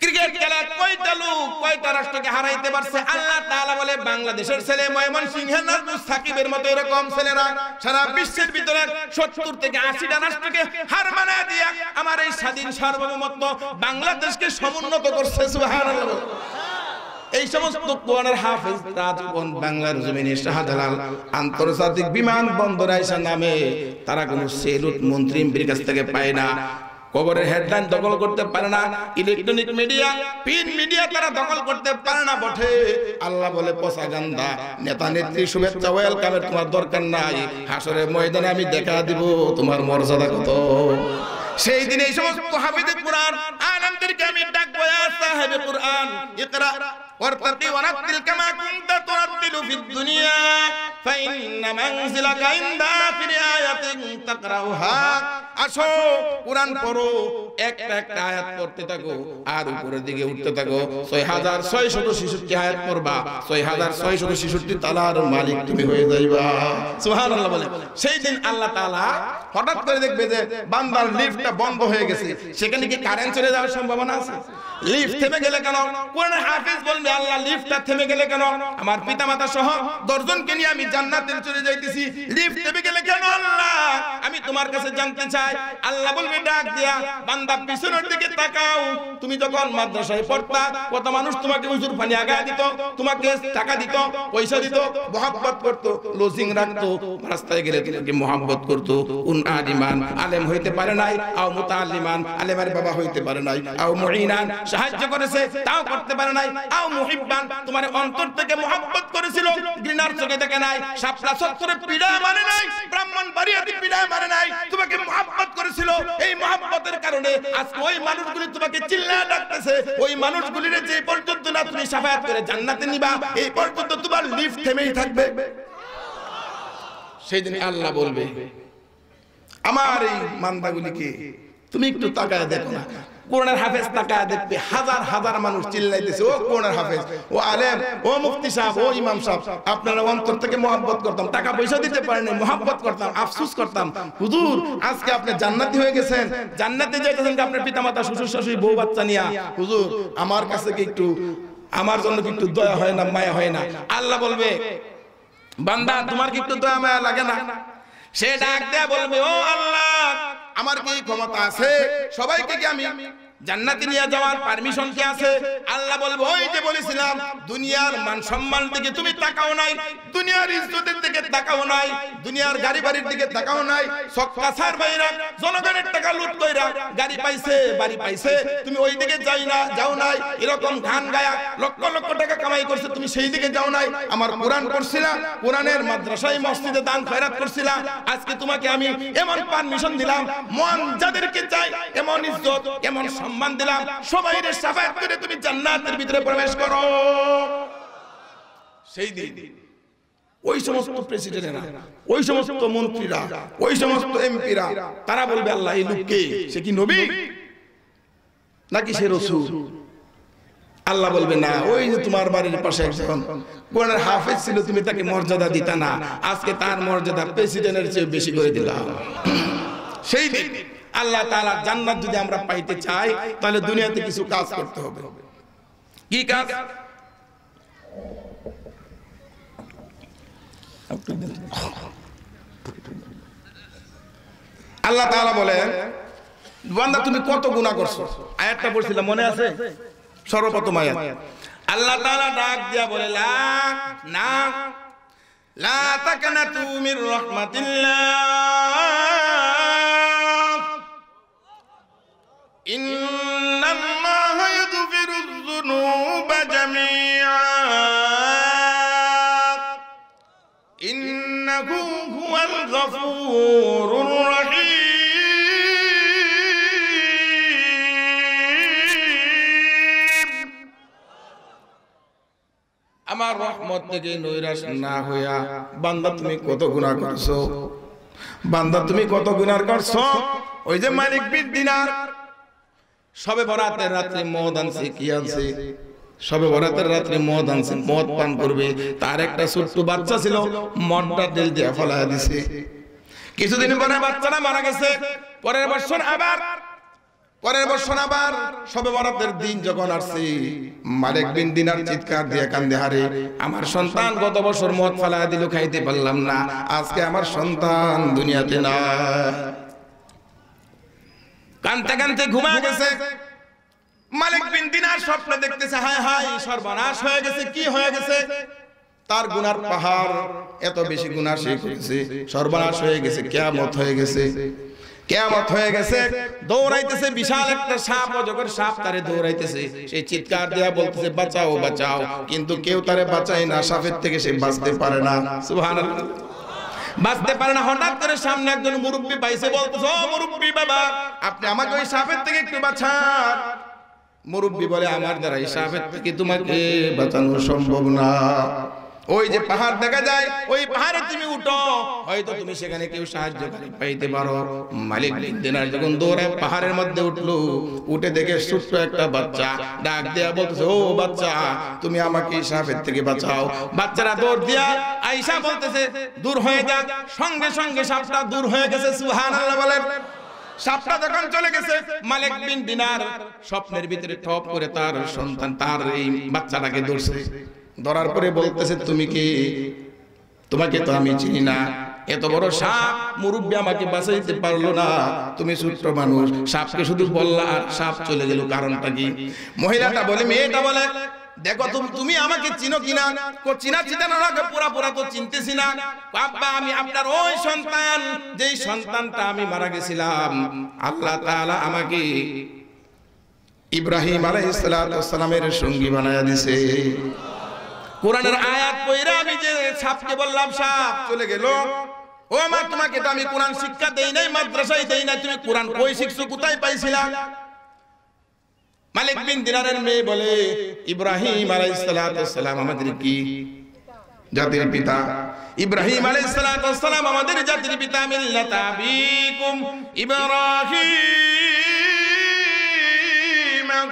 A: ক্রিকেট খেলায় কয়টা লোক কয়টা রাষ্ট্রকে হারাইতে পারছে। আল্লাহ তাআলা বলে বাংলাদেশের ছেলে ময়মনসিংহের নাজমুস সাকিবের মতো এরকম ছেলেরা সারা বিশ্বের ভিতরে 70 থেকে 80টা রাষ্ট্রকে হার মানায় দিয়া আমার এই স্বাধীন সার্বভৌমত্ব বাংলাদেশকে সমুন্নত করছে, সুবহানাল্লাহ। এই সমস্ত কোরআনের হাফেজরা যখন বাংলার জমিনে শাহজালাল আন্তর্জাতিক বিমানবন্দরে আইসা নামে, তারা কোনো সেলুট মন্ত্রী এমপির কাছ থেকে পায় না, খবরের হেডলাইন দখল করতে পারে না, ইলেকট্রনিক মিডিয়া প্রিন্ট মিডিয়া তারা দখল করতে পারে না বটে। আল্লাহ বলে পচা গান্দা, নেতা নেত্রী শুভেচ্ছা ওয়েলকামের তোমার দরকার নাই, হাসরের ময়দানে আমি দেখা দিব তোমার মর্যাদা কত। সেই দিন এই সমস্ত হাফেজে কোরআন আলেমদেরকে আমি ডাকবো, ইয়া সাহেবে কোরআন ইকরা ওয়ারতাকি ওয়ারাতিল কামা কুনতা তুরাতিলু ফিদ দুনিয়া ফাইন্না মানজিলাকা ইনদা ফি আয়াতিন তাকরাউহা। আসো কোরআন পড়ো, একটা একটা আয়াত পড়তে থাকো আর উপরের দিকে উঠতে থাকো। 6666 আয়াত পড়বা, 6666 তালার মালিক তুমি হয়ে যাইবা। সুবহানাল্লাহ বলে। সেই দিন আল্লাহ তাআলা হঠাৎ করে দেখবে যে বান্দার লিফটটা বন্ধ হয়ে গেছে, সেখানে কি কারেন্ট চলে যাওয়ার সম্ভাবনা আছে? লিফট থেমে গেলে কেন? কোরআন হাফেজ বলবে আল্লাহ লিফটটা থেমে গেলে কেন? আমার পিতামাতা সহ 10 জনকে নিয়ে আমি জান্নাতে চলে যাইতেছি, লিফট থেমে গেলে কেন আল্লাহ? আমি তোমার কাছে জানতে চাই। আল্লাহ বলবে ডাক দিয়া, বান্দা পিছনের দিকে তাকাও। তুমি যখন মাদ্রাসায় পড়তা কত মানুষ তোমাকে হুজুর পানি আগায় দিত, তোমাকে টাকা দিত, পয়সা দিত, মহব্বত করত, লজিং রাখতো, রাস্তায় গেলে তোমাকে মহব্বত করত। উন আলিমান আলেম হইতে পারে নাই, আও মুতাআল্লিমান আলেমের বাবা হইতে পারে নাই, আও মুঈনান সাহায্য করেছে তাও করতে পারে নাই, আও মুহিব্বান তোমার অন্তর থেকে মহব্বত করেছিল, ঘৃণার চোখে দেখে নাই, শাপলা চত্বরে পীড়া মানে নাই, ব্রাহ্মণবাড়িয়াতে পীড়া মানে নাই, তোমাকে মহব্বত করেছিল। এই মহব্বতের কারণে আজকে ওই মানুষগুলি তোমাকে চিল্লায় ডাকতেছে। ওই মানুষগুলির যে পর্যন্ত না তুমি শাফায়াত করে জান্নাতে নিবা, এই পর্যন্ত তোমার লিফট থেমেই থাকবে। সেই দিন আল্লাহ বলবে আমার এই মান্দাগুলিকে তুমি একটু তাকায় দেখো না। কোরআনের হাফেজ তাকায় দেখবে, হাজার হাজার মানুষ চিল্লাইতেছে, ও কোরআনের হাফেজ, ও আলেম, ও মুফতি সাহেব, ও ইমাম সাহেব, আপনারা অন্তর থেকে মহব্বত করতাম, টাকা পয়সা দিতে পারেন, মহব্বত করতাম, আফসোস করতাম। হুজুর আজকে আপনি জান্নাতি হয়ে গেছেন, জান্নাতে যাইতেছেন আপনার পিতামাতা শ্বশুর শাশুড়ি বউ বাচ্চা নিয়া, হুজুর আমার কাছে কি একটু, আমার জন্য কি একটু দয়া হয় না, মায়া হয় না? আল্লাহ বলবে বান্দা তোমার কি একটু দয়া মায়া লাগে না? সে ডাক দেয়া বলবে ও আল্লাহ আমার কি ক্ষমতা আছে সবাইকে কি আমি জান্নাতে নিয়ে যাওয়ার পারমিশন কি আছে? আল্লাহ বলবে ওই যে বলেছিলাম দুনিয়ার মান সম্মান দিকে তুমি তাকাও নাই, দুনিয়ার ইজ্জতের দিকে তাকাও নাই, দুনিয়ার গাড়ি বাড়ির দিকে তাকাও নাই, সক্কা সার বাইরা জনগণের টাকা লুট কইরা গাড়ি পাইছে বাড়ি পাইছে তুমি ওই দিকে যাও নাই, এরকম গান গায়া লক্ষ লক্ষ টাকা কামাই করছে তুমি সেই দিকে যাও নাই, আমার কোরআন পড়ছিলা, কোরআনের মাদ্রাসায় মসজিদে দান খয়রাত করছিলা, আজকে তোমাকে আমি এমন পারমিশন দিলাম, মন যাদেরকে চাই এমন ইজ্জত এমন সম্মান দিলাম, সবাইরে শাফায়াত করে তুমি জান্নাতের ভিতরে প্রবেশ করো। সেই দিন ওই সমস্ত প্রেসিডেন্টরা, ওই সমস্ত মন্ত্রীরা, ওই সমস্ত এমপিরা তারা বলবে আল্লাহ এই লোক কে? সে কি নবী নাকি সে রাসূল? আল্লাহ বলবে না, ওই যে তোমার বাড়ির পাশে একজন কোরআনের হাফেজ ছিল তুমি তাকে মর্যাদা দিতা না, আজকে তার মর্যাদা প্রেসিডেন্টের চেয়ে বেশি করে দিলাম। সেই দিন আল্লাহ তাআলা জান্নাত যদি আমরা পাইতে চাই তাহলে দুনিয়াতে কিছু কাজ করতে হবে। কি কাজ? আল্লাহ তাআলা বলেন বান্দা তুমি কত গুনাহ করছো, আয়াতটা পড়ছিলাম মনে আছে? সর্বপ্রথম আয়াত আল্লাহ তাআলা ডাক দিয়া বলে লা তাকনাতু মির রাহমাতিল্লাহ ইন্নাল্লাহা ইয়াগফিরুয যুনুবা জামিআ ইন্নাহু হুয়াল গফুরুর রহিম। আমার রহমত থেকে নৈরাশ না হইয়া বান্দা তুমি কত গুনাহ করছো, বান্দা তুমি কত গুনাহ করছো। ওই যে মালিক বিন দিনার সবে বরাতের রাতে মদ আনছে, কি আনছে? সবে বরাতের রাতে মদ আনছে, মদ পান করবে, তার একটা ছোট্ট বাচ্চা ছিল, মদটা দিল দিয়ে ফলায়া দিছে। কিছুদিন পরে বাচ্চাটা মারা গেছে। পরের বছর আবার সবে বরাতের দিন যখন আসছে, মালিক বিন দিনার চিৎকার দিয়ে কান্দে হারে আমার সন্তান গত বছর মদ ফলায়া দিল, খাইতে পারলাম না, আজকে আমার সন্তান দুনিয়াতে নাই। কানতে কানতে ঘুমা গেছে। মালিক বিন দিনার স্বপ্নে দেখতেছে হায় হায় সর্বনাশ হয়ে গেছে। কি হয়ে গেছে? তার গুনার পাহাড়, এত বেশি গুনাহ সে করেছে, সর্বনাশ হয়ে গেছে, কিয়ামত হয়ে গেছে, কিয়ামত হয়ে গেছে। দৌড়াইতেছে বিশাল একটা সাপ, অজগর সাপ তারে দৌড়াইতেছে। সে চিৎকার দেয়া বলতেছে বাঁচাও বাঁচাও, কিন্তু কেউ তারে বাঁচায় না, সাপের থেকে সে বাঁচতে পারে না। সুবহানাল্লাহ, বাঁচতে পারে না। হঠাৎ করে সামনে একজন মুরব্বি পাইছে, বলতেছে ও মুরব্বি বাবা, আপনি আমাকে ওই সাপের থেকে একটু বাঁচান। মুরব্বি বলে আমার দ্বারা এই সাপের থেকে তোমাকে বাঁচানো সম্ভব না। ওই যে পাহাড় দেখা যায়, ওই পাহাড়ে তুমি উঠো, হয়তো তুমি সেখানে কেউ সাহায্যকারী পাইতে পারো। মালিক বিন দিনার যখন দৌড়ে পাহাড়ের মধ্যে উঠলো, উঠে দেখে ছোট্ট একটা বাচ্চা ডাক দেয়া বলতেছে ও বাচ্চা, তুমি আমাকে এই সাপের থেকে বাঁচাও। বাচ্চারা দৌড় দিয়া আয়েশা বলতেছে দূর হয়ে যাক, সঙ্গে সঙ্গে সাপটা দূর হয়ে গেছে। সুবহানাল্লাহ বলেন। সাপটা যখন চলে গেছে, মালিক বিন দিনার স্বপ্নের ভিতরে ঠপ করে তার সন্তান, তার এই বাচ্চাটাকে ধরছে। ধরার পরে বলতেছে তুমি কি? তোমাকে তো আমি চিনি না, এত বড় সাপ মুরব্বি আমাকে বাঁচাইতে পারলো না, তুমি ছোট্ট মানুষ, সাপকে শুধু বললা আর সাপ চলে গেল, কারণটা কি? মহিলাটা বলে, মেয়েটা বলে দেখো তুমি আমাকে চিনো কিনা? চিনা চিনা না, পুরা পুরা তো চিনতেছি না। বাবা আমি আপনার ওই সন্তান, যেই সন্তানটা আমি মারা গেছিলাম, আল্লাহ তাআলা আমাকে ইব্রাহিম আলাইহিস সালামের সঙ্গী বানায়া দিয়েছে। কোরআনের আয়াত পড়ে আমি যে সাপকে বললাম সাপ চলে গেল, ও মা তোমাকে তো আমি কোরআন শিক্ষা দেই নাই, মাদ্রাসায় দেই নাই, তুমি কোরআন কই শিখছো, কোথায় পাইছিলা? মালিক বিন দিনারের মেয়ে বলে ইব্রাহিম আলাইহিস সালাম আমাদের কি জাতির পিতা, ইব্রাহিম আলাইহিস সালাম আমাদের জাতির পিতা। মিল্লাত আবিকুম ইব্রাহিম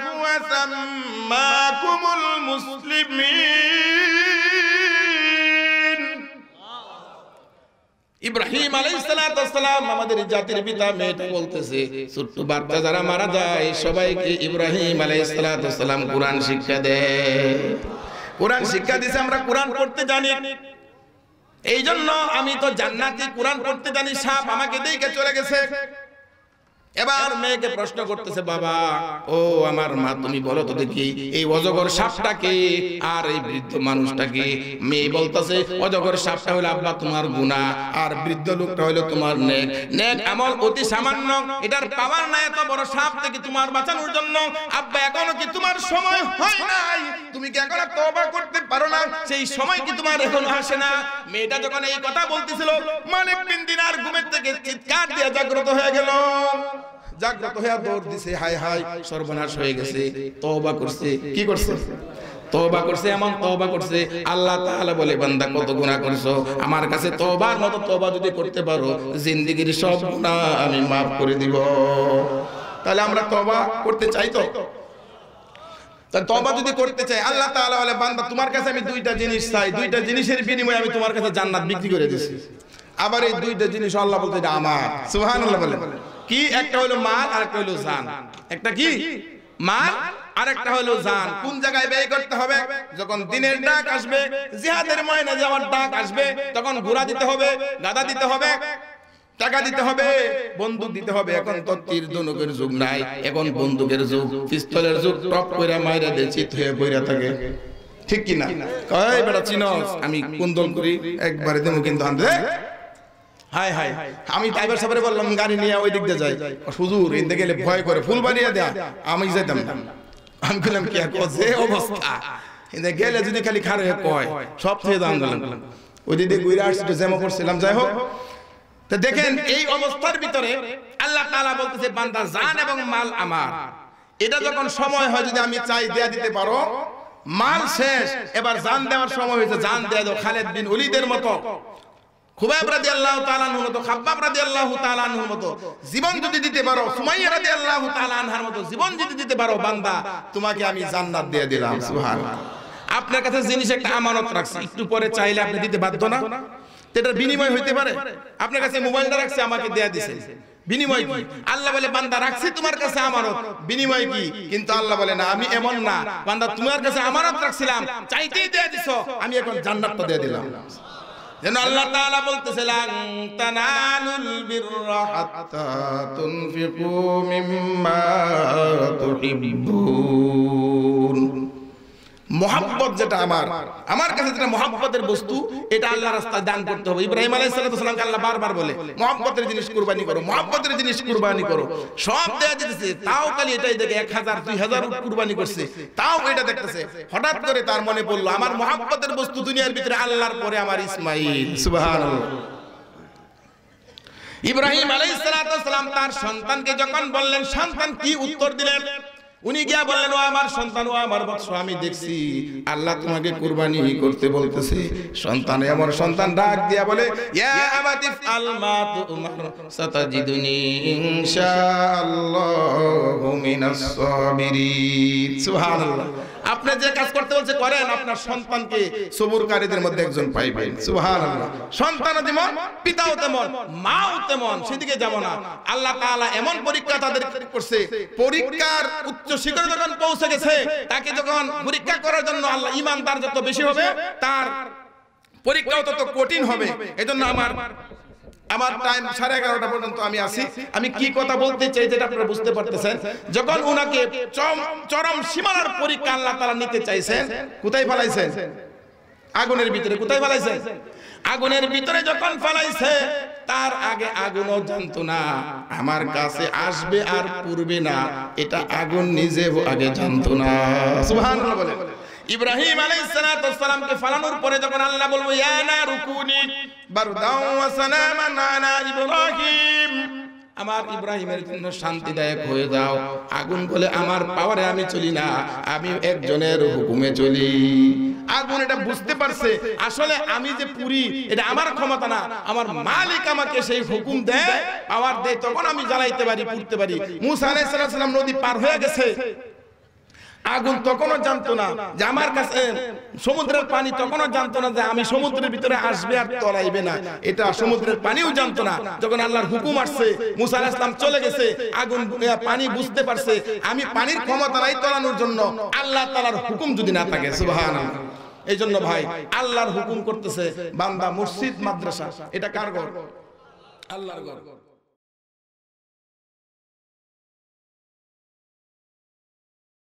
A: হুয়া সাম্মাকুমুল মুসলিমিন। ইব্রাহিম আলাইহিস সালাম আমাদের জাতির পিতা। মেয়েটা বলতেছে ছোট্ট বাচ্চা যারা মারা যায় সবাইকে ইব্রাহিম আলাইহিস সালাম কোরআন শিক্ষা দেয়। কোরআন শিক্ষা দিয়েছে, আমরা কোরআন পড়তে জানি, এই জন্য আমি তো জান্নাতি, কোরআন পড়তে জানি। সাপ আমাকে দেখে চলে গেছে। এবার মেয়েকে প্রশ্ন করতেছে বাবা ও আমার মা, তুমি বলো তো দেখি এই অজগর সাপটাকে আর এই বৃদ্ধ মানুষটাকে? মেয়ে বলতেছে অজগর সাপটা হলো আব্বা তোমার গুনাহ, আর বৃদ্ধ লোকটা হলো তোমার নেক। নেক আমল অতি সামান্য, এটার পাওয়ার নাই এত বড় সাপ থেকে তোমার বাঁচানোর জন্য। আব্বা এখনো কি তোমার সময় হয় নাই? তুমি কি এখনো তওবা করতে পারো না? সেই সময় কি তোমার এখনো আসে না? মেয়েটা যখন এই কথা বলতেছিল, মালিক বিন দিনার ঘুমের থেকে চিৎকার দিয়ে জাগ্রত হয়ে গেল। জাগ্রত হয়ে দৌড় দিছে, হায় হায় সর্বনাশ হয়ে গেছে। তওবা করছে, কি করছে? তওবা করছে। এমন তওবা করছে আল্লাহ তাআলা বলে বান্দা কত গুনাহ করছো, আমার কাছে তওবার মতো তওবা যদি করতে পারো জিন্দেগীর সব গুনাহ আমি maaf করে দিব। তাহলে আমরা তওবা করতে চাই তো? তাই তওবা যদি করতে চাই, আল্লাহ তাআলা বলে বান্দা তোমার কাছে আমি দুইটা জিনিস চাই, দুইটা জিনিসের বিনিময়ে আমি তোমার কাছে জান্নাত বিক্রি করে দিয়েছি। আবার এই দুইটা জিনিস আল্লাহ বলতে এটা আমার। সুবহানাল্লাহ বলে কি? একটা হলো মাল আর একটা হলো জান। একটা কি? মাল আর একটা হলো জান। কোন জায়গায় ব্যয় করতে হবে? যখন দিনের ডাক আসবে, জিহাদের ময়দানে যাওয়ার ডাক আসবে, তখন ঘোড়া দিতে হবে, গাদা দিতে হবে, টাকা দিতে হবে, বন্দুক দিতে হবে। এখন তো তীর ধনুকের যুগ নাই, এখন বন্দুকের যুগ, পিস্তলের যুগ। টপ কইরা মাইরা দে, চিত হয়ে বইরা থাকে, ঠিক কি না? কই বেটা চিনস আমি কোন দল করি, একবারে দেমু কিন্তু আনতে। হায় হায়, আমি ড্রাইভার সাহেবরে বললাম গাড়ি নিয়ে ওই দিক দিয়ে যাই, হুজুর এদিকে গেলে ভয় করে, ফুল বানিয়ে দেয়া, আমি যাইতাম না। আমি বললাম কি আর যে অবস্থা, এদিকে গেলে যদি খালি খারে কয় সব থেকে দাম গেলাম। ওই দিকে ঘুরে আসছি, জ্যামা করছিলাম, যাই হোক। তো দেখেন এই অবস্থার ভিতরে আল্লাহ তাআলা বলতেছে বান্দা জান এবং মাল আমার। এটা যখন সময় হয় যদি আমি চাই দেয়া দিতে পারো। মাল শেষ, এবার জান দেওয়ার সময় হয়েছে, জান দেয়া দাও। খালিদ বিন ওলীদের মতো, খুবাইব রাদিয়াল্লাহু তাআলা আনহুর মতো, খাব্বাব রাদিয়াল্লাহু তাআলা আনহুর মতো জীবন যদি দিতে পারো, সুমাইয়া রাদিয়াল্লাহু তাআলা আনহার মতো জীবন যদি দিতে পারো, বান্দা তোমাকে আমি জান্নাত দিয়ে দিলাম। সুবহানাল্লাহ। আপনার কাছে জিনিস একটা আমানত রাখছি, একটু পরে চাইলে আপনি দিতে বাধ্য না, এটার বিনিময় হইতে পারে। আপনার কাছে মোবাইলটা রাখছি, আমাকে দেয়া দিয়েছেন, বিনিময় কি? আল্লাহ বলে বান্দা রাখছি তোমার কাছে আমানত, বিনিময় কি? কিন্তু আল্লাহ বলে না, আমি এমন না, বান্দা তোমার কাছে আমানত রাখছিলাম, চাইতেই দেয়া দিছো, আমি এখন জান্নাতটা দিয়ে দিলাম। যেন আল্লাহ তাআলা বলতেছে লান তানালুল বিররা হাত্তা তুনফিকু মিম্মা তুহিব্বুন। মোহাব্বত যেটা আমার কাছে যেটা মোহাব্বতের বস্তু, এটা আল্লাহর রাস্তায় দান করতে হবে। ইব্রাহিম আলাইহিস সালামকে আল্লাহ বারবার বলে মোহাব্বতের জিনিস কুরবানি করো, মোহাব্বতের জিনিস কুরবানি করো। সব দেয়া যেতেছে, তাও খালি এটাই দেখে 1000 2000 উট কুরবানি করছে, তাও এটা দেখতেছে। হঠাৎ করে তার মনে পড়লো আমার মোহাব্বতের বস্তু দুনিয়ার ভিতরে আল্লাহর পরে আমার ইসমাঈল। সুবহানাল্লাহ। ইব্রাহিম আলাইহিস সালাম তার সন্তানকে যখন বললেন, সন্তান কি উত্তর দিলেন? উনি গিয়া বললেন, ও আমার সন্তান, ও আমার বৎস, আমি দেখছি আল্লাহ তোমাকে কুরবানি করতে বলতেছে। সন্তান এমন সন্তান ডাক দিয়া বলে, ইয়া আবাতি ফাল মা তুমার সাতাজিদুনি ইনশাআল্লাহু মিনাস সাবিরিন। সুবহানাল্লাহ। আপনি যে কাজ করতে বলছে করেন, আপনার সন্তানকে সবুরকারীদের মধ্যে একজন পাইবেন। সুবহানাল্লাহ। সন্তানও যেমন, পিতাও তেমন, মাও তেমন, সেদিকে যাব না। আল্লাহ তাআলা এমন পরীক্ষা তাদের করছে, পরীক্ষার উচ্চ শিখরে যখন পৌঁছে গেছে, তাকে যখন পরীক্ষা করার জন্য আল্লাহ, ঈমানদার যত বেশি হবে তার পরীক্ষাও তত কঠিন হবে। এজন্য আমার টাইম 11:30 পর্যন্ত আমি আছি। আমি কি কথা বলতে চাই যেটা আপনারা বুঝতে পারতেছেন, যখন উনাকে চরম সীমানার পরীক্ষা আল্লাহ তাআলা নিতে চাইছেন, কোথায় ফেলাইছেন? আগুনের ভিতরে। কোথায় ফেলাইছেন? আগুনের ভিতরে যখন ফেলাইছে, তার আগে আগুনও জানতো না আমার কাছে আসবে আর পুড়বে না, এটা আগুন নিজে আগে জানতো না। সুবহানাল্লাহ বলেন। ইব্রাহিম আলাইহিস সালামকে ফালানোর পরে যখন আল্লাহ বলবো ইয়া নারু কুনি বারদাও ওয়া সালামান আলা ইব্রাহিম, আমার ইব্রাহিমের জন্য শান্তিদায়ক হয়ে যাও। আগুন বলে আমার পাওয়ারে আমি চলি না, আমি একজনের হুকুমে চলি। আগুন এটা বুঝতে পারছে আসলে আমি যে পুরি এটা আমার ক্ষমতা না, আমার মালিক আমাকে সেই হুকুম দেয়, পাওয়ার দেয়, তখন আমি জ্বালাইতে পারি, পুড়তে পারি। মুসা আলাইহিস সালাম নদী পার হয়ে গেছে, আগুন তখনও জানতো না যে আমার কাছে সমুদ্রের পানি, তখনও জানতো না যে আমি সমুদ্রের ভিতরে আসবে আর তলাইবে না, এটা সমুদ্রের পানিও জানতো না। যখন আল্লাহর হুকুম আসছে, মুসা আলাইহিস সালাম চলে গেছে, আগুন পানি বুঝতে পারছে আমি পানির ক্ষমতা নাই তলানোর জন্য, আল্লাহ তাআলার হুকুম যদি না থাকে। সুবহানাল্লাহ। এই জন্য ভাই, আল্লাহর হুকুম করতেছে বান্দা, মসজিদ মাদ্রাসা এটা কার ঘর? আল্লাহর ঘর।